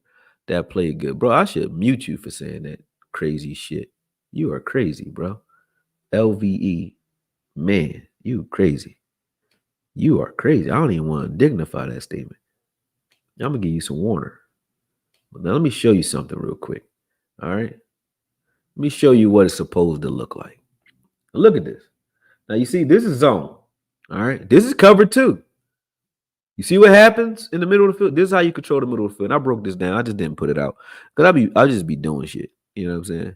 that played good. Bro, I should mute you for saying that crazy shit. You are crazy, bro. LVE, man, you crazy. You are crazy. I don't even want to dignify that statement. I'm gonna give you some warner. But now let me show you something real quick. All right. Let me show you what it's supposed to look like. Look at this. Now you see, this is zone. All right. This is cover two. You see what happens in the middle of the field? This is how you control the middle of the field. And I broke this down. I just didn't put it out. Because I'll just be doing shit. You know what I'm saying?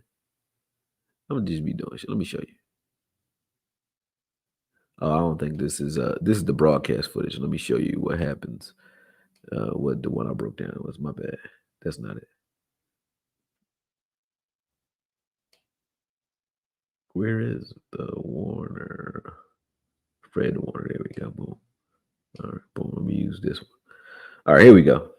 I'm gonna just be doing shit. Let me show you. Oh, I don't think this is the broadcast footage. Let me show you what happens. What the one I broke down was. My bad. That's not it. Where is the Warner? Fred Warner. There we go. Boom. All right, boom. Let me use this one. All right, here we go.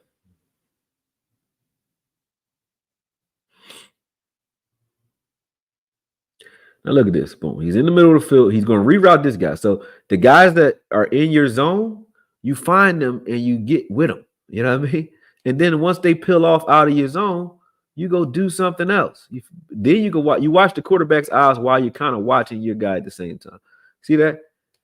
Now look at this. Boom. He's in the middle of the field. He's going to reroute this guy. So the guys that are in your zone, you find them and you get with them. You know what I mean? And then once they peel off out of your zone, you go do something else. Then you go watch. You watch the quarterback's eyes while you're kind of watching your guy at the same time. See that?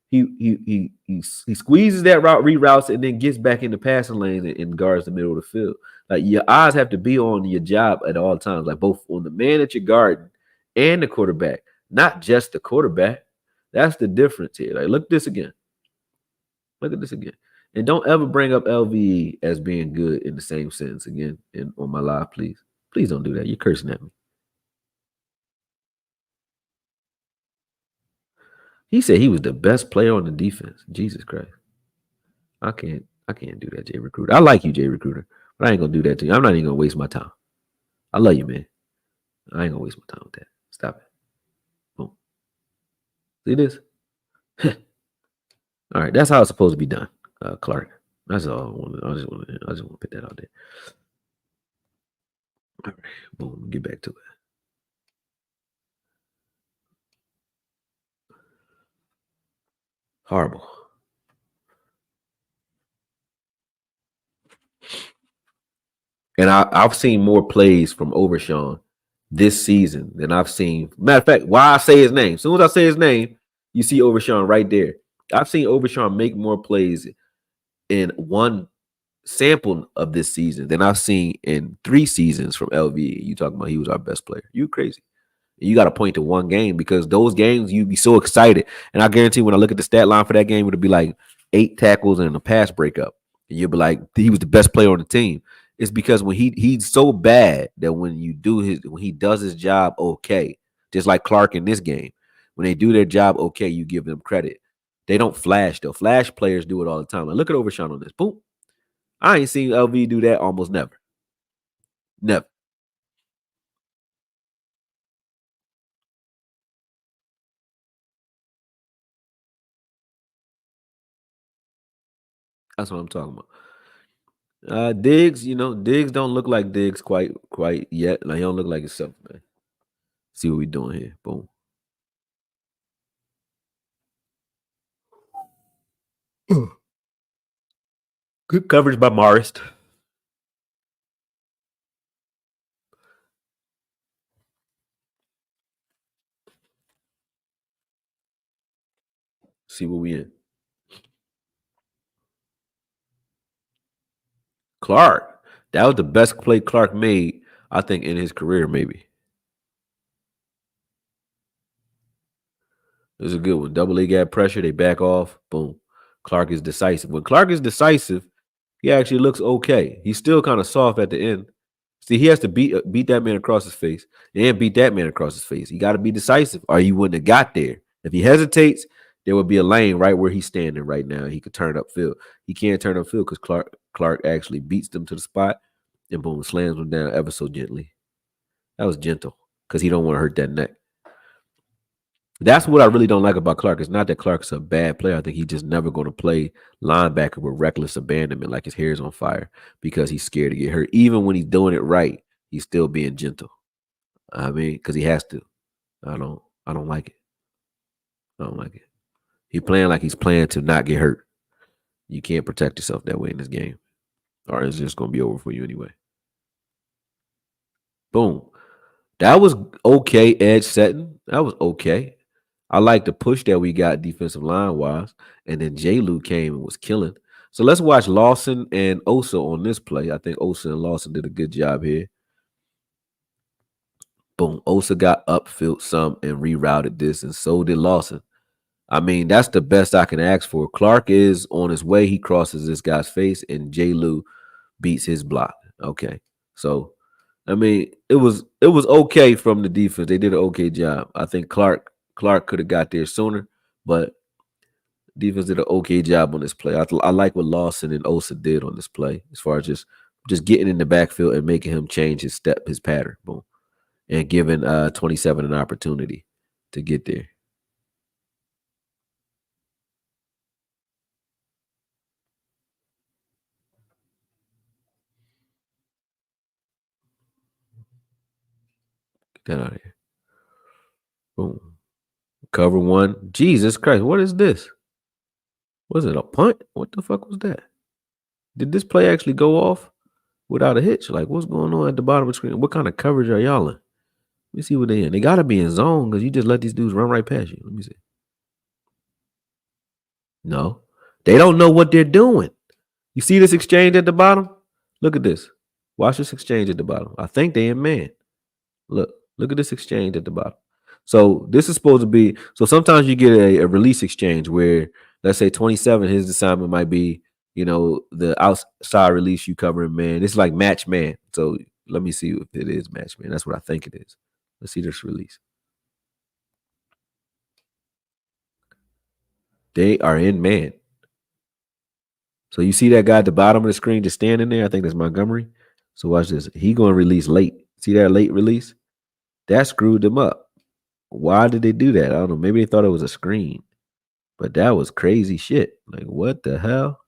He squeezes that route, reroutes, and then gets back in the passing lane and guards the middle of the field. Like, your eyes have to be on your job at all times, like both on the man that you're guarding and the quarterback, not just the quarterback. That's the difference here. Like, look at this again. Look at this again. And don't ever bring up LVE as being good in the same sentence again on my live, please. Please don't do that. You're cursing at me. He said he was the best player on the defense. Jesus Christ. I can't do that, Jay Recruiter. I like you, Jay Recruiter, but I ain't gonna do that to you. I'm not even gonna waste my time. I love you, man. I ain't gonna waste my time with that. Stop it. Boom. See this? All right, that's how it's supposed to be done, Clark. That's all I want. I just want to put that out there. All right, boom. Get back to it. Horrible. And I've seen more plays from Overshawn this season than I've seen. Matter of fact, why I say his name. As soon as I say his name, you see Overshawn right there. I've seen Overshawn make more plays in one sample of this season than I've seen in 3 seasons from LV. You talking about he was our best player. You crazy. You got to point to one game, because those games you'd be so excited. And I guarantee when I look at the stat line for that game, it would be like 8 tackles and a pass breakup. And you'll be like, he was the best player on the team. It's because when he's so bad that when he does his job okay, just like Clark in this game, when they do their job okay, you give them credit. They don't flash though. Flash players do it all the time. Like, look at Overshawn on this. Boom. I ain't seen LV do that almost never. Never. That's what I'm talking about. Diggs, Diggs don't look like Diggs quite yet. Like he don't look like himself, man. See what we doing here. Boom. Good coverage by Morris. See what we in. Clark. That was the best play Clark made, I think, in his career, maybe. It was a good one. Double A got pressure. They back off. Boom. Clark is decisive. When Clark is decisive, he actually looks okay. He's still kind of soft at the end. See, he has to beat that man across his face and beat that man across his face. He got to be decisive, or he wouldn't have got there. If he hesitates, there would be a lane right where he's standing right now. He could turn upfield. He can't turn upfield because Clark actually beats them to the spot and boom, slams him down ever so gently. That was gentle because he don't want to hurt that neck. That's what I really don't like about Clark. It's not that Clark's a bad player. I think he's just never going to play linebacker with reckless abandonment, like his hair is on fire, because he's scared to get hurt. Even when he's doing it right, he's still being gentle. I mean, because he has to. I don't like it. I don't like it. He playing like he's playing to not get hurt. You can't protect yourself that way in this game, or it's just going to be over for you anyway. Boom. That was okay edge setting. That was okay. I like the push that we got defensive line wise. And then J. Lou came and was killing. So let's watch Lawson and Osa on this play. I think Osa and Lawson did a good job here. Boom. Osa got upfield some and rerouted this, and so did Lawson. I mean, that's the best I can ask for. Clark is on his way. He crosses this guy's face, and J. Lou beats his block. Okay. So I mean, it was okay from the defense. They did an okay job. I think Clark could have got there sooner, but defense did an okay job on this play. I like what Lawson and Osa did on this play, as far as just getting in the backfield and making him change his step, his pattern, boom, and giving 27 an opportunity to get there. Get that out of here. Boom. Cover one. Jesus Christ, what is this? Was it a punt? What the fuck was that? Did this play actually go off without a hitch? Like, what's going on at the bottom of the screen? What kind of coverage are y'all in? Let me see what they in. They got to be in zone because you just let these dudes run right past you. Let me see. No, they don't know what they're doing. You see this exchange at the bottom? Look at this. Watch this exchange at the bottom. I think they in man. Look at this exchange at the bottom. So this is supposed to be. So sometimes you get a release exchange where, let's say 27, his assignment might be, the outside release you covering man. It's like match man. So let me see if it is match man. That's what I think it is. Let's see this release. They are in man. So you see that guy at the bottom of the screen just standing there? I think that's Montgomery. So watch this. He going to release late. See that late release? That screwed them up. Why did they do that? I don't know. Maybe they thought it was a screen. But that was crazy shit. Like, what the hell?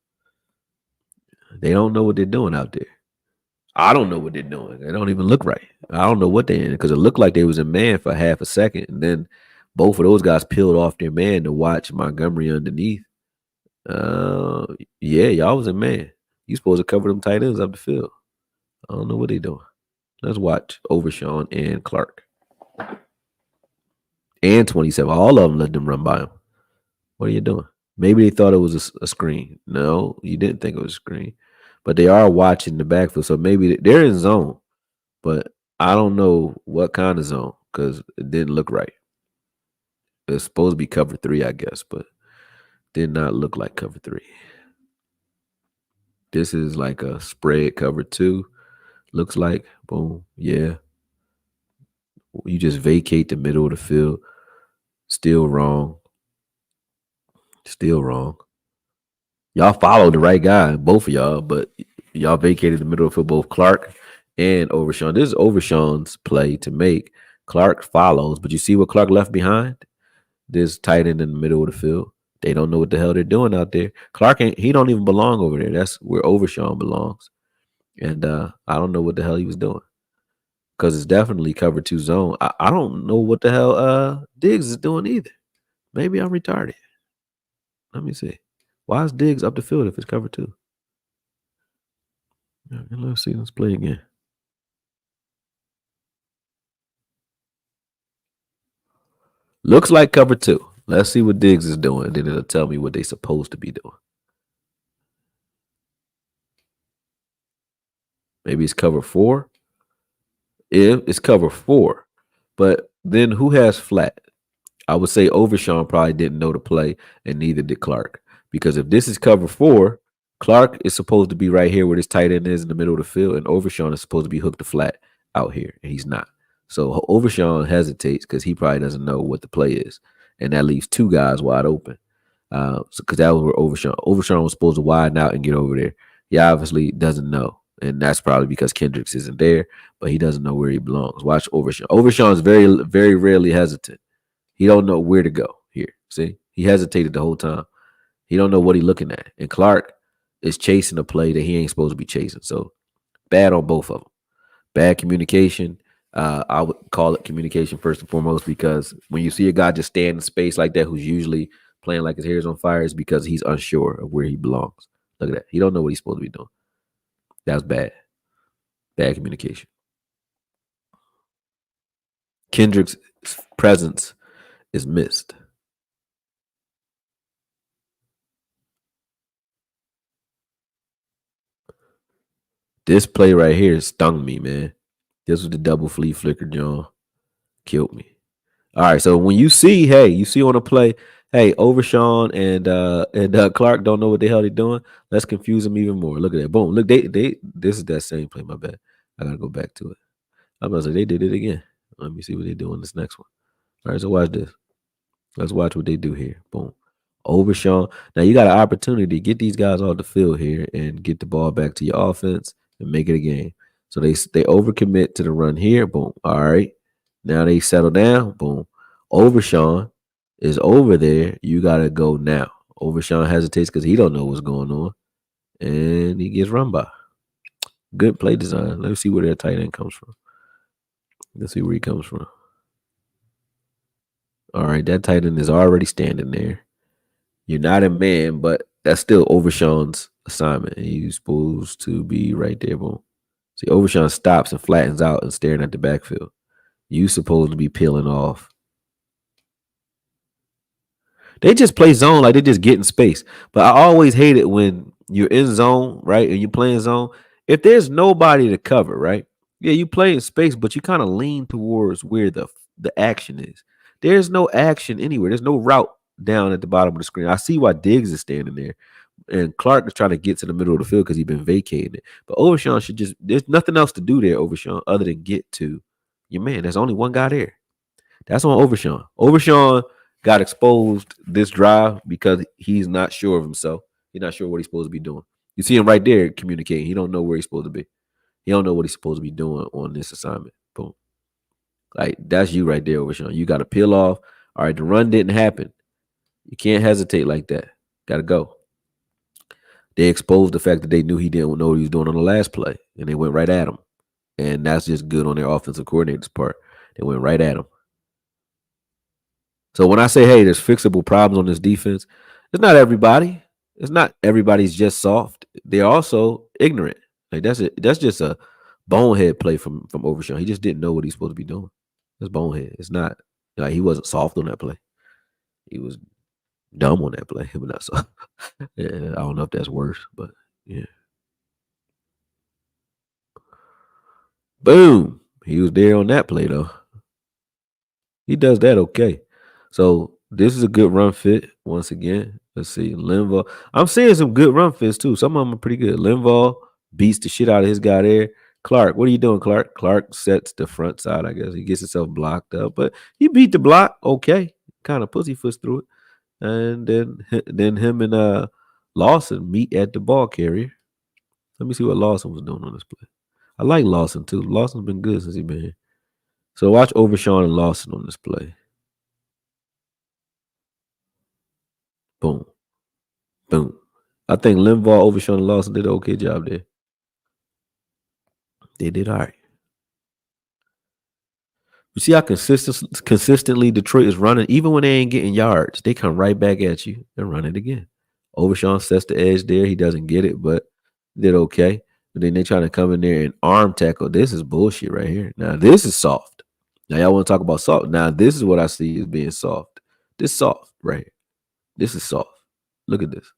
They don't know what they're doing out there. I don't know what they're doing. They don't even look right. I don't know what they're in, because it looked like they was in man for half a second. And then both of those guys peeled off their man to watch Montgomery underneath. Yeah, y'all was in man. You supposed to cover them tight ends up the field. I don't know what they doing. Let's watch Overshawn and Clark. And 27. All of them let them run by him. What are you doing? Maybe they thought it was a screen. No, you didn't think it was a screen. But they are watching the backfield. So maybe they're in zone. But I don't know what kind of zone, because it didn't look right. It's supposed to be cover 3, I guess, but did not look like cover 3. This is like a spread cover 2. Looks like. Boom. Yeah. You just vacate the middle of the field. Still wrong. Still wrong. Y'all followed the right guy, both of y'all, but y'all vacated the middle of the field, both Clark and Overshawn. This is Overshawn's play to make. Clark follows, but you see what Clark left behind? This tight end in the middle of the field. They don't know what the hell they're doing out there. Clark he don't even belong over there. That's where Overshawn belongs. And I don't know what the hell he was doing because it's definitely cover two zone. I don't know what the hell Diggs is doing either. Maybe I'm retarded. Let me see. Why is Diggs up the field if it's cover two? Yeah, let's see. Let's play again. Looks like cover two. Let's see what Diggs is doing. Then it'll tell me what they supposed to be doing. Maybe it's cover four. If it's cover four, but then who has flat? I would say Overshawn probably didn't know the play, and neither did Clark. Because if this is cover four, Clark is supposed to be right here where this tight end is in the middle of the field, and Overshawn is supposed to be hooked to flat out here, and he's not. So Overshawn hesitates because he probably doesn't know what the play is, and that leaves two guys wide open. Because that was where Overshawn was supposed to widen out and get over there. He obviously doesn't know, and that's probably because Kendricks isn't there, but he doesn't know where he belongs. Watch Overshawn. Overshawn is very, very rarely hesitant. He don't know where to go here. See, he hesitated the whole time. He don't know what he's looking at. And Clark is chasing a play that he ain't supposed to be chasing. So bad on both of them. Bad communication. I would call it communication first and foremost because when you see a guy just stand in space like that, who's usually playing like his hair is on fire, is because he's unsure of where he belongs. Look at that. He don't know what he's supposed to be doing. That was bad. Bad communication. Kendrick's presence is missed. This play right here stung me, man. This was the double flea flicker, John. Killed me. All right, so when you see, hey, you see on a play, hey, Overshawn and Clark don't know what the hell they're doing. Let's confuse them even more. Look at that. Boom. Look, they this is that same play. My bad. I gotta go back to it. I'm about to say they did it again. Let me see what they do in this next one. All right, so watch this. Let's watch what they do here. Boom. Overshawn. Now you got an opportunity to get these guys off the field here and get the ball back to your offense and make it a game. So they overcommit to the run here. Boom. All right. Now they settle down. Boom. Overshawn is over there. You gotta go now. Overshawn hesitates because he don't know what's going on, and he gets run by. Good play design. Let's see where their tight end comes from. Let's see where he comes from. All right, that tight end is already standing there. You're not a man, but that's still Overshawn's assignment. He's supposed to be right there. Boom. See, Overshawn stops and flattens out and staring at the backfield. You supposed to be peeling off. They just play zone like they just get in space. But I always hate it when you're in zone, right? And you're playing zone. If there's nobody to cover, right? Yeah, you play in space, but you kind of lean towards where the action is. There's no action anywhere. There's no route down at the bottom of the screen. I see why Diggs is standing there. And Clark is trying to get to the middle of the field because he's been vacating it. But Overshawn should just, there's nothing else to do there, Overshawn, other than get to your man. There's only one guy there. That's on Overshawn. Overshawn got exposed this drive because he's not sure of himself. He's not sure what he's supposed to be doing. You see him right there communicating. He don't know where he's supposed to be. He don't know what he's supposed to be doing on this assignment. Boom. Like that's you right there, Overshawn. You got to peel off. All right, the run didn't happen. You can't hesitate like that. Got to go. They exposed the fact that they knew he didn't know what he was doing on the last play, and they went right at him. And that's just good on their offensive coordinator's part. They went right at him. So when I say, hey, there's fixable problems on this defense, it's not everybody. It's not everybody's just soft. They're also ignorant. Like that's it. That's just a bonehead play from Overshawn. He just didn't know what he's supposed to be doing. It's bonehead. It's not like he wasn't soft on that play. He was dumb on that play, but not soft. Yeah, I don't know if that's worse, but yeah. Boom. He was there on that play though. He does that okay. So this is a good run fit once again. Let's see. Linval. I'm seeing some good run fits too. Some of them are pretty good. Linval beats the shit out of his guy there. Clark, what are you doing, Clark? Clark sets the front side, I guess. He gets himself blocked up, but he beat the block okay. Kind of pussyfoots through it. And then him and Lawson meet at the ball carrier. Let me see what Lawson was doing on this play. I like Lawson too. Lawson's been good since he been here. So watch Overshawn and Lawson on this play. Boom. Boom. I think Linval, Overshawn, and Lawson did an okay job there. They did all right. You see how consistently Detroit is running, even when they ain't getting yards, they come right back at you and run it again. Overshawn sets the edge there. He doesn't get it, but did okay. But then they trying to come in there and arm tackle. This is bullshit right here. Now this is soft. Now y'all want to talk about soft. Now this is what I see as being soft. This soft right here. This is soft. Look at this.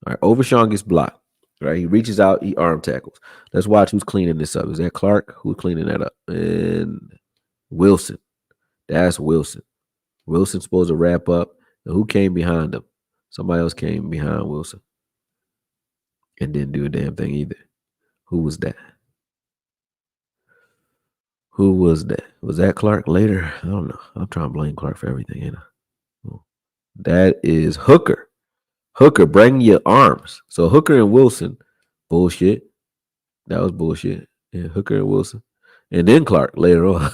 All right, Overshawn gets blocked. Right, he reaches out, he arm tackles. Let's watch who's cleaning this up. Is that Clark? Who's cleaning that up? And Wilson. That's Wilson. Wilson's supposed to wrap up. And who came behind him? Somebody else came behind Wilson and didn't do a damn thing either. Who was that? Who was that? Was that Clark later? I don't know. I'm trying to blame Clark for everything. You know? That is Hooker. Hooker, bring your arms. So Hooker and Wilson, bullshit. That was bullshit. Yeah, Hooker and Wilson. And then Clark later on.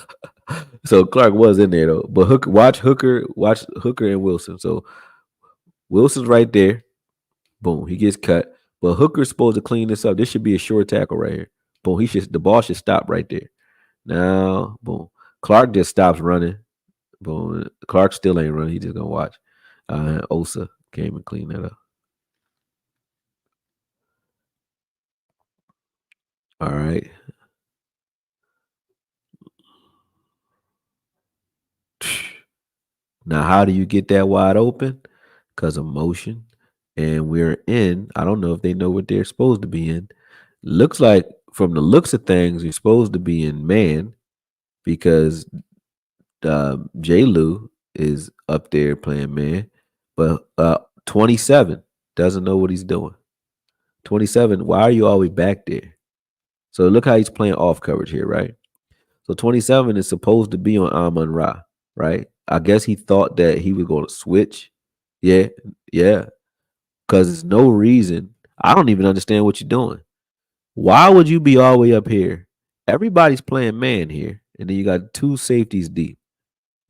So Clark was in there though. But watch Hooker and Wilson. So Wilson's right there. Boom. He gets cut. But Hooker's supposed to clean this up. This should be a short tackle right here. Boom. The ball should stop right there. Now, boom. Clark just stops running. Boom. Clark still ain't running. He just gonna watch. Osa came and cleaned that up. All right. Now, how do you get that wide open? Because of motion. And we're in. I don't know if they know what they're supposed to be in. Looks like from the looks of things, you're supposed to be in man because J. Lou is up there playing man. But 27 doesn't know what he's doing. 27, why are you always back there? So look how he's playing off coverage here, right? So 27 is supposed to be on Amon-Ra, right? I guess he thought that he was going to switch. Yeah. Because there's no reason. I don't even understand what you're doing. Why would you be all the way up here? Everybody's playing man here, and then you got two safeties deep.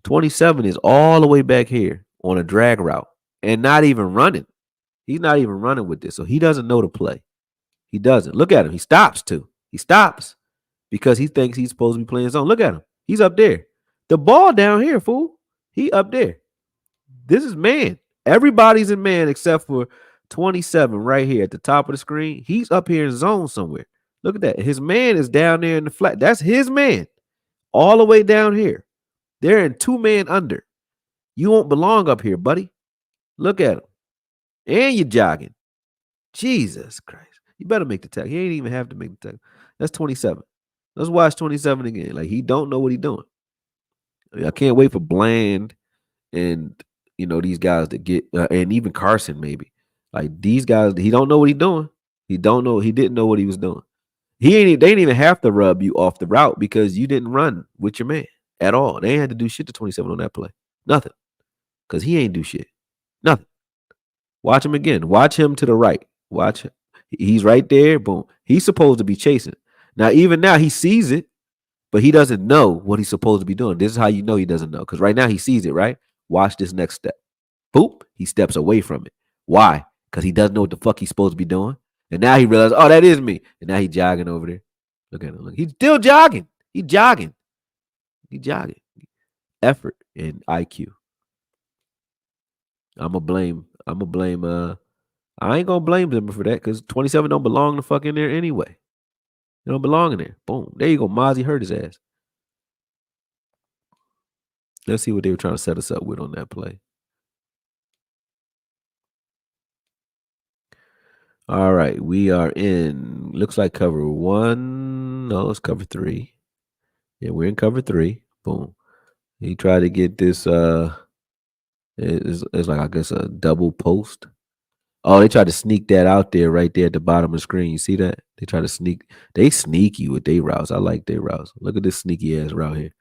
27 is all the way back here on a drag route and not even running. He's not even running with this, so he doesn't know the play. He doesn't. Look at him. He stops too. He stops because he thinks he's supposed to be playing zone. Look at him. He's up there. The ball down here, fool. He up there. This is man. Everybody's in man except for 27 right here at the top of the screen. He's up here in zone somewhere. Look at that. His man is down there in the flat. That's his man. All the way down here. They're in two man under. You won't belong up here, buddy. Look at him. And you're jogging. Jesus Christ. You better make the tackle. He ain't even have to make the tackle. That's 27. Let's watch 27 again. Like, he don't know what he's doing. I can't wait for Bland and, these guys to get, and even Carson maybe. Like, these guys, he don't know what he's doing. He didn't know what he was doing. They didn't even have to rub you off the route because you didn't run with your man at all. They ain't had to do shit to 27 on that play. Nothing. Because he ain't do shit. Nothing. Watch him again. Watch him to the right. Watch him. He's right there. Boom. He's supposed to be chasing. Now, even now, he sees it, but he doesn't know what he's supposed to be doing. This is how you know he doesn't know. Because right now, he sees it, right? Watch this next step. Boop. He steps away from it. Why? Because he doesn't know what the fuck he's supposed to be doing. And now he realizes, oh, that is me. And now he's jogging over there. Look at him. Look. He's still jogging. He's jogging. Effort and IQ. I ain't gonna blame them for that because 27 don't belong to fucking there anyway. They don't belong in there. Boom. There you go. Mozzie hurt his ass. Let's see what they were trying to set us up with on that play. All right. We are in, looks like cover 1. No, it's cover 3. Yeah, we're in cover 3. Boom. He tried to get this, it's like, I guess, a double post. Oh, they tried to sneak that out there right there at the bottom of the screen. You see that? They try to they sneaky with their routes. I like their routes. Look at this sneaky ass route here.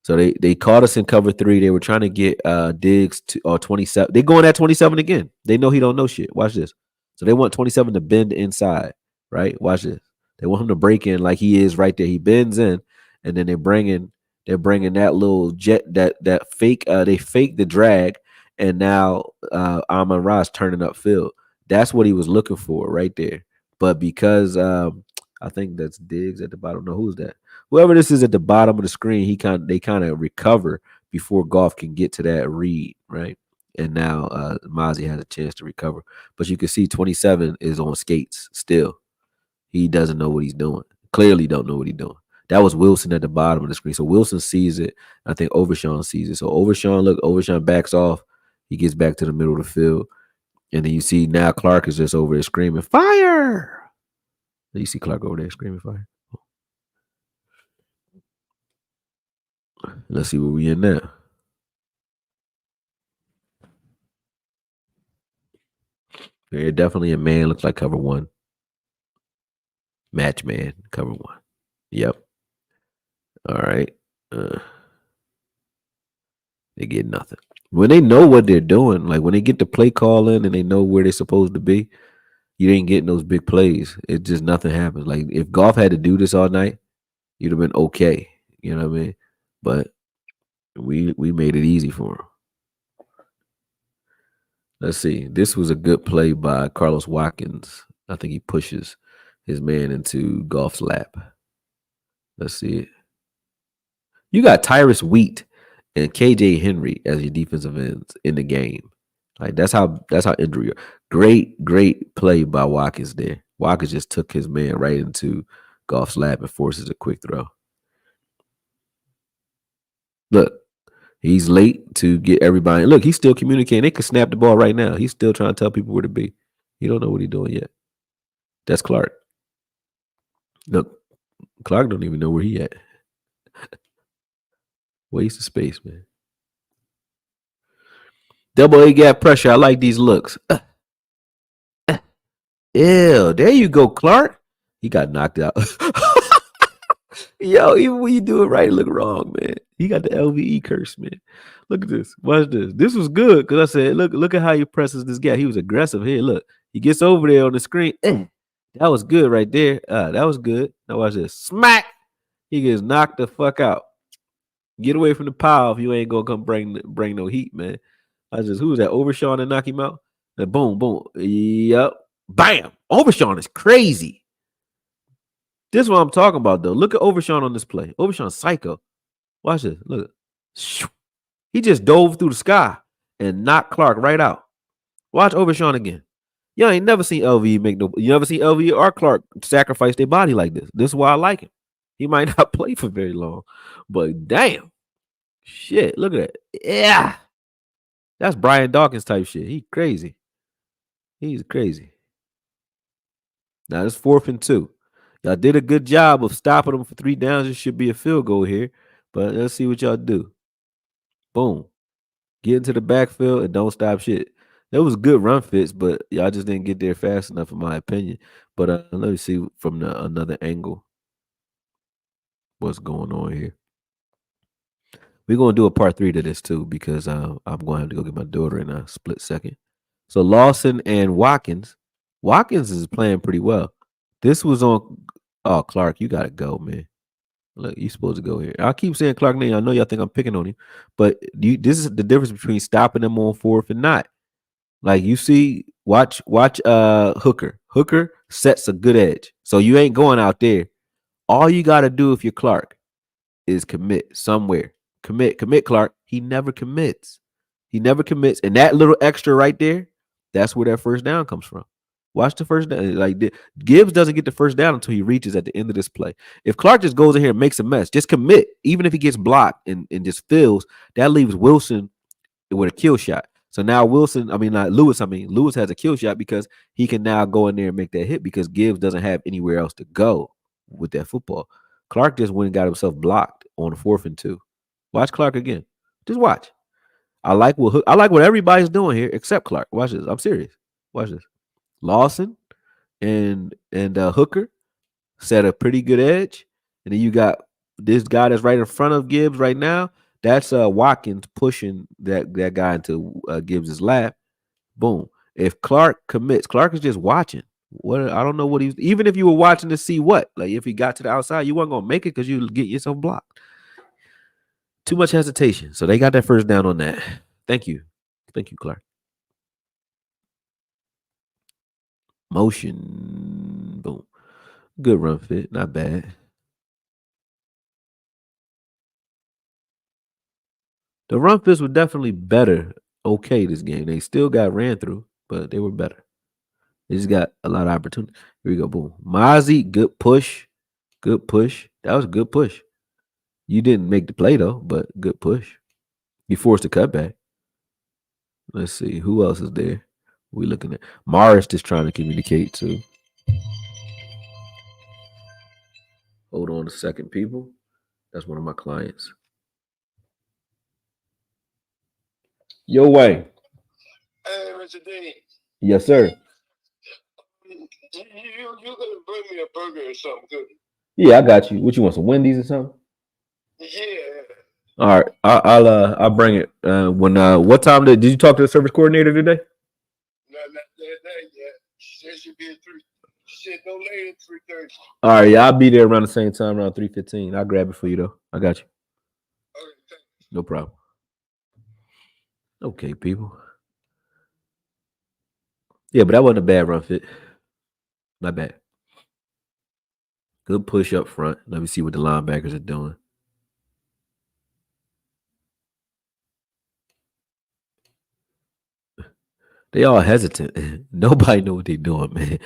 So they caught us in cover 3. They were trying to get Diggs to 27. They going at 27 again. They know he don't know shit. Watch this. So they want 27 to bend inside, right? Watch this. They want him to break in like he is right there. He bends in, and then they're bringing that little jet, that fake. They fake the drag, and now Amon-Ra turning upfield. That's what he was looking for right there. But because I think that's Diggs at the bottom. No, who's that? Whoever this is at the bottom of the screen, they kind of recover before Goff can get to that read, right? And now Mozzie has a chance to recover. But you can see 27 is on skates still. He doesn't know what he's doing. Clearly don't know what he's doing. That was Wilson at the bottom of the screen. So Wilson sees it. I think Overshawn sees it. So Overshawn backs off. He gets back to the middle of the field. And then you see now Clark is just over there screaming, fire! You see Clark over there screaming, fire. Let's see where we in now. They're definitely a man. Looks like cover one. Match man, cover one. Yep. All right. They get nothing. When they know what they're doing, like when they get the play call in and they know where they're supposed to be, you ain't getting those big plays. It just nothing happens. Like if Goff had to do this all night, you'd have been okay. You know what I mean? But we made it easy for him. Let's see. This was a good play by Carlos Watkins. I think he pushes his man into Goff's lap. Let's see it. You got Tyrus Wheat and KJ Henry as your defensive ends in the game. Like that's how injury. Great play by Watkins there. Watkins just took his man right into Goff's lap and forces a quick throw. Look, he's late to get everybody. Look, he's still communicating. They could snap the ball right now. He's still trying to tell people where to be. He don't know what he's doing yet. That's Clark. Look, Clark don't even know where he at. Waste of space, man. Double A gap pressure. I like these looks. Ew, there you go, Clark. He got knocked out. Yo, even when you do it right, it look wrong, man. He got the LVE curse, man. Look at this. Watch this. This was good because I said, look at how he presses this guy. He was aggressive here. Look, he gets over there on the screen. That was good right there. That was good. Now watch this. Smack. He gets knocked the fuck out. Get away from the pile if you ain't gonna come bring no heat, man. I just who was that? Overshawn to knock him out. And boom, boom. Yep. Bam. Overshawn is crazy. This is what I'm talking about, though. Look at Overshawn on this play. Overshawn psycho. Watch this. Look. He just dove through the sky and knocked Clark right out. Watch Overshawn again. Y'all ain't never seen LV make no. You never seen LV or Clark sacrifice their body like this. This is why I like him. He might not play for very long, but damn, shit. Look at that. Yeah, that's Brian Dawkins type shit. He crazy. He's crazy. Now it's 4th and 2. Y'all did a good job of stopping them for 3 downs. It should be a field goal here, but let's see what y'all do. Boom. Get into the backfield and don't stop shit. That was good run fits, but y'all just didn't get there fast enough, in my opinion. But let me see from another angle what's going on here. We're going to do a part 3 to this, too, because I'm going to have to go get my daughter in a split second. So Lawson and Watkins. Watkins is playing pretty well. This was on Clark, you got to go, man. Look, you're supposed to go here. I keep saying Clark name. I know y'all think I'm picking on him, but this is the difference between stopping them on 4th and not. Like you see, watch Hooker. Hooker sets a good edge. So you ain't going out there. All you got to do if you're Clark is commit somewhere. Commit, Clark. He never commits. And that little extra right there, that's where that first down comes from. Watch the first down. Like Gibbs doesn't get the first down until he reaches at the end of this play. If Clark just goes in here and makes a mess, just commit. Even if he gets blocked and just fills, that leaves Wilson with a kill shot. So now Lewis has a kill shot because he can now go in there and make that hit because Gibbs doesn't have anywhere else to go with that football. Clark just went and got himself blocked on 4th and 2. Watch Clark again. Just watch. I like what everybody's doing here except Clark. Watch this. I'm serious. Watch this. Lawson and Hooker set a pretty good edge, and then you got this guy that's right in front of Gibbs right now. That's Watkins pushing that guy into Gibbs's lap. Boom. If Clark commits, Clark is just watching. What I don't know what he's. Even if you were watching to see what, like if he got to the outside, you weren't gonna make it because you get yourself blocked. Too much hesitation. So they got that first down on that. Thank you, Clark. Motion. Boom. Good run fit, not bad. The run fits were definitely better. Okay, this game they still got ran through, but they were better. They just got a lot of opportunity. Here we go, boom. Mozzie, good push, good push. That was a good push. You didn't make the play though, but good push. You forced a cutback. Let's see who else is there. We looking at Morris just trying to communicate too. Hold on a second, people. That's one of my clients. Yo, way. Hey, Mr. D, Yes, sir. you gonna bring me a burger or something good? Yeah, I got you. What you want? Some Wendy's or something? Yeah, All right, I'll bring it. When what time did you talk to the service coordinator today? not that yet. She said she'll be at 3. She said no later than 3:30. All right, yeah, I'll be there around the same time, around 3:15. I'll grab it for you though. I got you. Okay, thank No problem. Okay, people. Yeah, but that wasn't a bad run fit. Not bad. Good push up front. Let me see what the linebackers are doing. They all hesitant. Nobody know what they doing, man.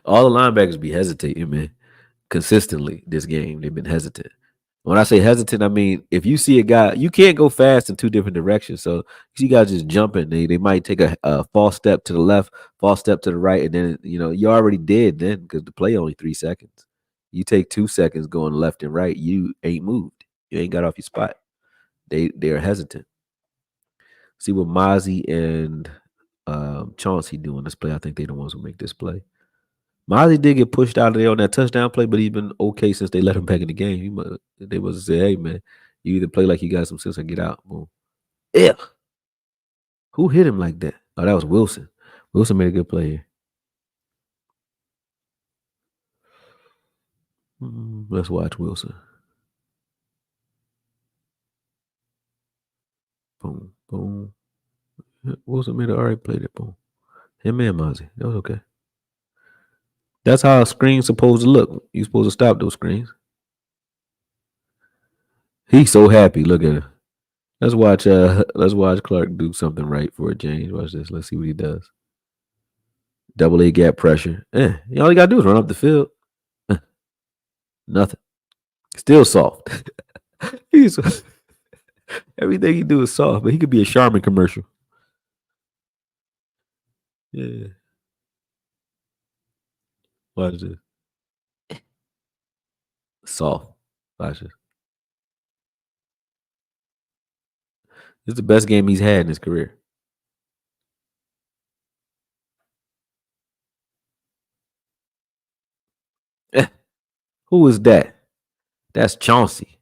All the linebackers be hesitating, man. Consistently this game, they've been hesitant. When I say hesitant, I mean if you see a guy, you can't go fast in two different directions. So you see guys just jumping, they might take a false step to the left, false step to the right, and then you're already dead then because the play only 3 seconds. You take 2 seconds going left and right, you ain't moved. You ain't got off your spot. They're hesitant. See what Mozzie and Chauncey doing this play. I think they the ones who make this play. Mozzie did get pushed out of there on that touchdown play, but he's been okay since they let him back in the game. They must say, "Hey man, you either play like you got some sense or get out." Boom. Yeah. Who hit him like that? Oh, that was Wilson. Wilson made a good play here. Let's watch Wilson. Boom, boom. Wilson made an all right play there. Boom. Him and Mozzie. That was okay. That's how a screen's supposed to look. You supposed to stop those screens. He's so happy. Look at him. Let's watch Clark do something right for a change. Watch this. Let's see what he does. Double A gap pressure. All you gotta do is run up the field. Nothing. Still soft. He's everything he do is soft, but he could be a Charmin commercial. Yeah. Watch this. Soft. Watch this. This is the best game he's had in his career. Who is that? That's Chauncey.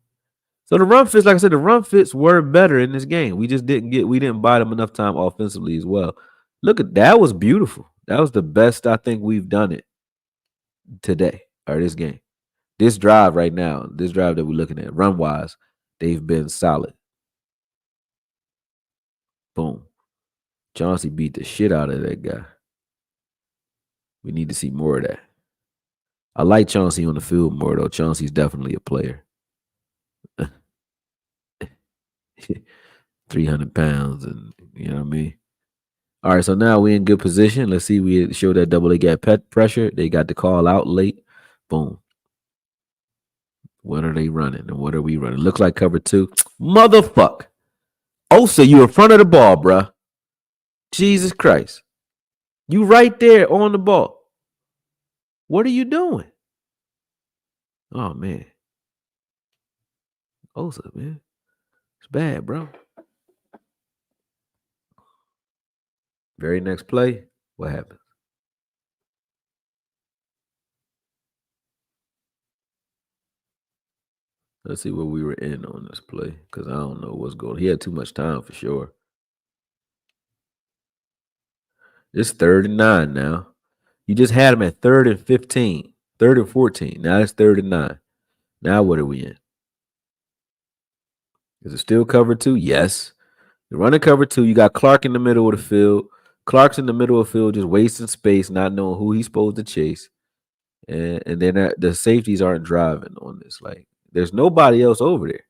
So the run fits, like I said, the run fits were better in this game. We didn't buy them enough time offensively as well. Look at that was beautiful. That was the best I think we've done it today or this game. This drive right now, this drive that we're looking at, run wise, they've been solid. Boom. Chauncey beat the shit out of that guy. We need to see more of that. I like Chauncey on the field more though. Chauncey's definitely a player. 300 pounds, and you know what I mean. All right, so now we're in good position. Let's see. We show that double A gap pressure. They got the call out late. Boom. What are they running and what are we running? Looks like cover two. Motherfuck. Osa, you in front of the ball, bruh. Jesus Christ. You right there on the ball. What are you doing? Oh, man. Osa, man. It's bad, bro. Very next play, what happens? Let's see what we were in on this play because I don't know what's going on. He had too much time for sure. It's 3rd and 9 now. You just had him at 3rd and 15, 3rd and 14. Now it's 3rd and 9. Now what are we in? Is it still cover two? Yes. You're running cover two. You got Clark in the middle of the field. Clark's in the middle of the field just wasting space, not knowing who he's supposed to chase. and then the safeties aren't driving on this. Like, there's nobody else over there.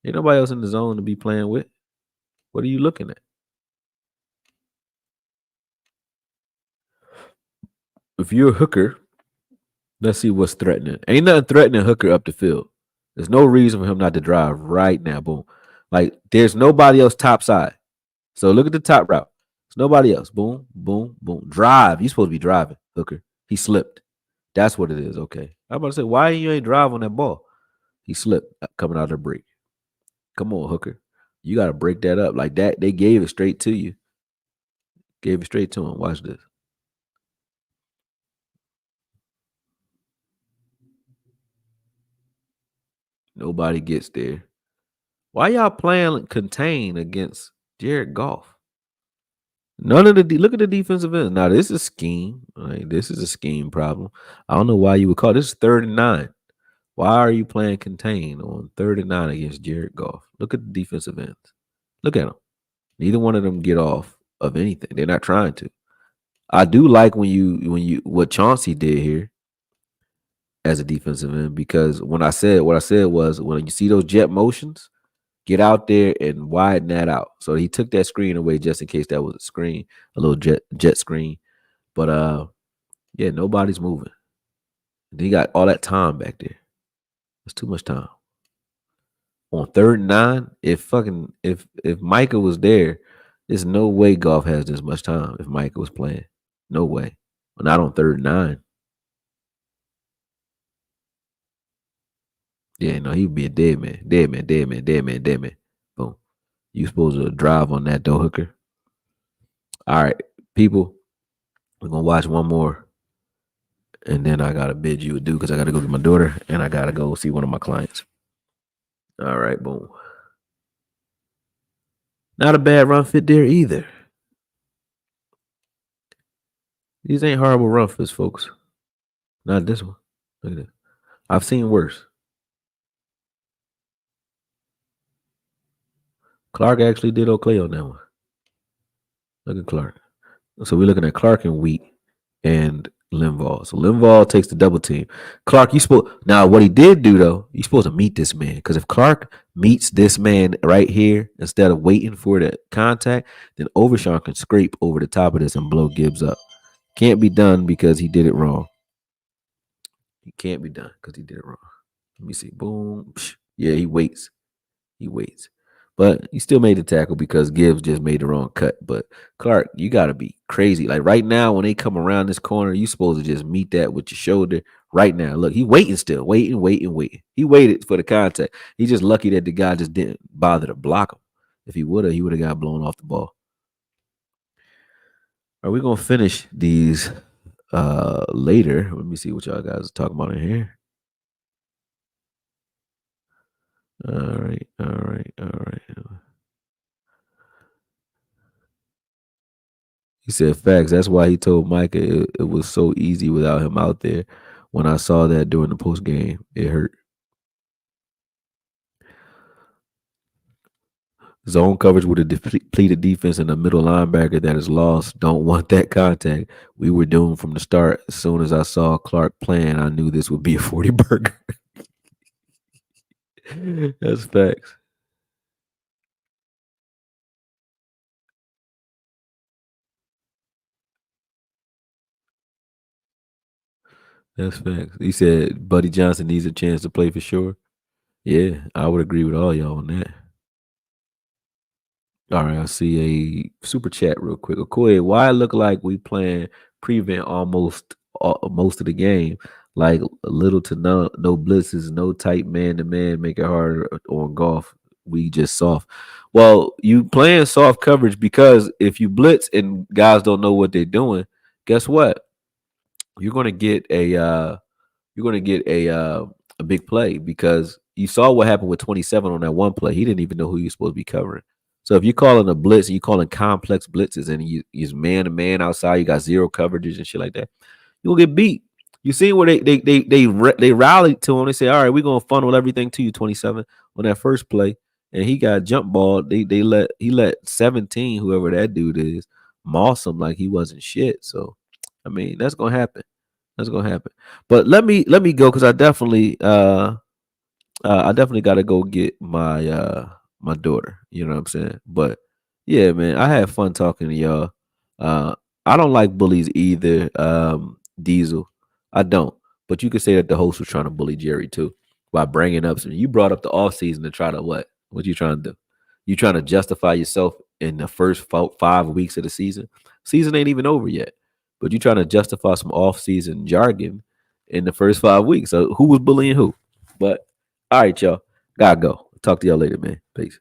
Ain't nobody else in the zone to be playing with. What are you looking at? If you're a hooker, let's see what's threatening. Ain't nothing threatening Hooker up the field. There's no reason for him not to drive right now. Boom. Like, there's nobody else top side. So look at the top route. There's nobody else. Boom, boom, boom. Drive. You supposed to be driving, Hooker. He slipped. That's what it is. Okay. I'm about to say, why you ain't drive on that ball? He slipped coming out of the break. Come on, Hooker. You got to break that up. Like that, they gave it straight to you. Gave it straight to him. Watch this. Nobody gets there. Why y'all playing contain against Jared Goff? None of look at the defensive end. Now this is scheme. Like, this is a scheme problem. I don't know why you would call this 3rd and 9. Why are you playing contain on 3rd and 9 against Jared Goff? Look at the defensive ends. Look at them. Neither one of them get off of anything. They're not trying to. I do like when you what Chauncey did here as a defensive end, because what I said was, when you see those jet motions, get out there and widen that out. So he took that screen away just in case that was a screen, a little jet screen. But yeah, nobody's moving. Then you got all that time back there. That's too much time. On 3rd and 9, if Micah was there, there's no way Goff has this much time if Micah was playing. No way. Well, not on 3rd and 9. Yeah, no, he'd be a dead man. Dead man, dead man, dead man, dead man. Boom. You supposed to drive on that though, Hooker. All right, people. We're gonna watch one more. And then I gotta bid you adieu because I gotta go get my daughter and I gotta go see one of my clients. All right, boom. Not a bad run fit there either. These ain't horrible run fits, folks. Not this one. Look at this. I've seen worse. Clark actually did okay on that one. Look at Clark. So we're looking at Clark and Wheat and Linval. So Linval takes the double team. Clark, you supposed now what he did do though, you supposed to meet this man, because if Clark meets this man right here instead of waiting for the contact, then Overshawn can scrape over the top of this and blow Gibbs up. Can't be done because he did it wrong. He can't be done because he did it wrong. Let me see. Boom. Yeah, he waits. He waits. But he still made the tackle because Gibbs just made the wrong cut. But Clark, you got to be crazy. Like right now, when they come around this corner, you supposed to just meet that with your shoulder right now. Look, he waiting still. Waiting. He waited for the contact. He's just lucky that the guy just didn't bother to block him. If he would have, he would have got blown off the ball. Are we going to finish these later? Let me see what y'all guys are talking about in here. All right. He said facts. That's why he told Micah it was so easy without him out there. When I saw that during the post game, it hurt. Zone coverage with a depleted defense and a middle linebacker that is lost. Don't want that contact. We were doomed from the start. As soon as I saw Clark playing, I knew this would be a 40 burger. That's facts. That's facts. He said Buddy Johnson needs a chance to play for sure. Yeah, I would agree with all y'all on that. All right, I see a super chat real quick. Okoye, why it look like we playing prevent almost most of the game? Like little to no blitzes, no tight man to man, make it harder on Golf. We just soft. Well, you playing soft coverage because if you blitz and guys don't know what they're doing, guess what? You're gonna get a big play, because you saw what happened with 27 on that one play. He didn't even know who you're supposed to be covering. So if you're calling a blitz and you're calling complex blitzes and you use man to man outside, you got zero coverages and shit like that, you'll get beat. You see where they rallied to him. They say, all right, we're gonna funnel everything to you, 27, on that first play. And he got jump ball. He let 17, whoever that dude is, moss him like he wasn't shit. So I mean, that's gonna happen. That's gonna happen. But let me go because I definitely got to go get my daughter. You know what I'm saying? But yeah, man, I had fun talking to y'all. Uh, I don't like bullies either. Diesel, I don't. But you could say that the host was trying to bully Jerry too by bringing up some. You brought up the off season to try to what? What you trying to do? You trying to justify yourself in the first 5 weeks of the season? Season ain't even over yet, but you trying to justify some off season jargon in the first 5 weeks. So who was bullying who? But all right, y'all. Gotta go. Talk to y'all later, man. Peace.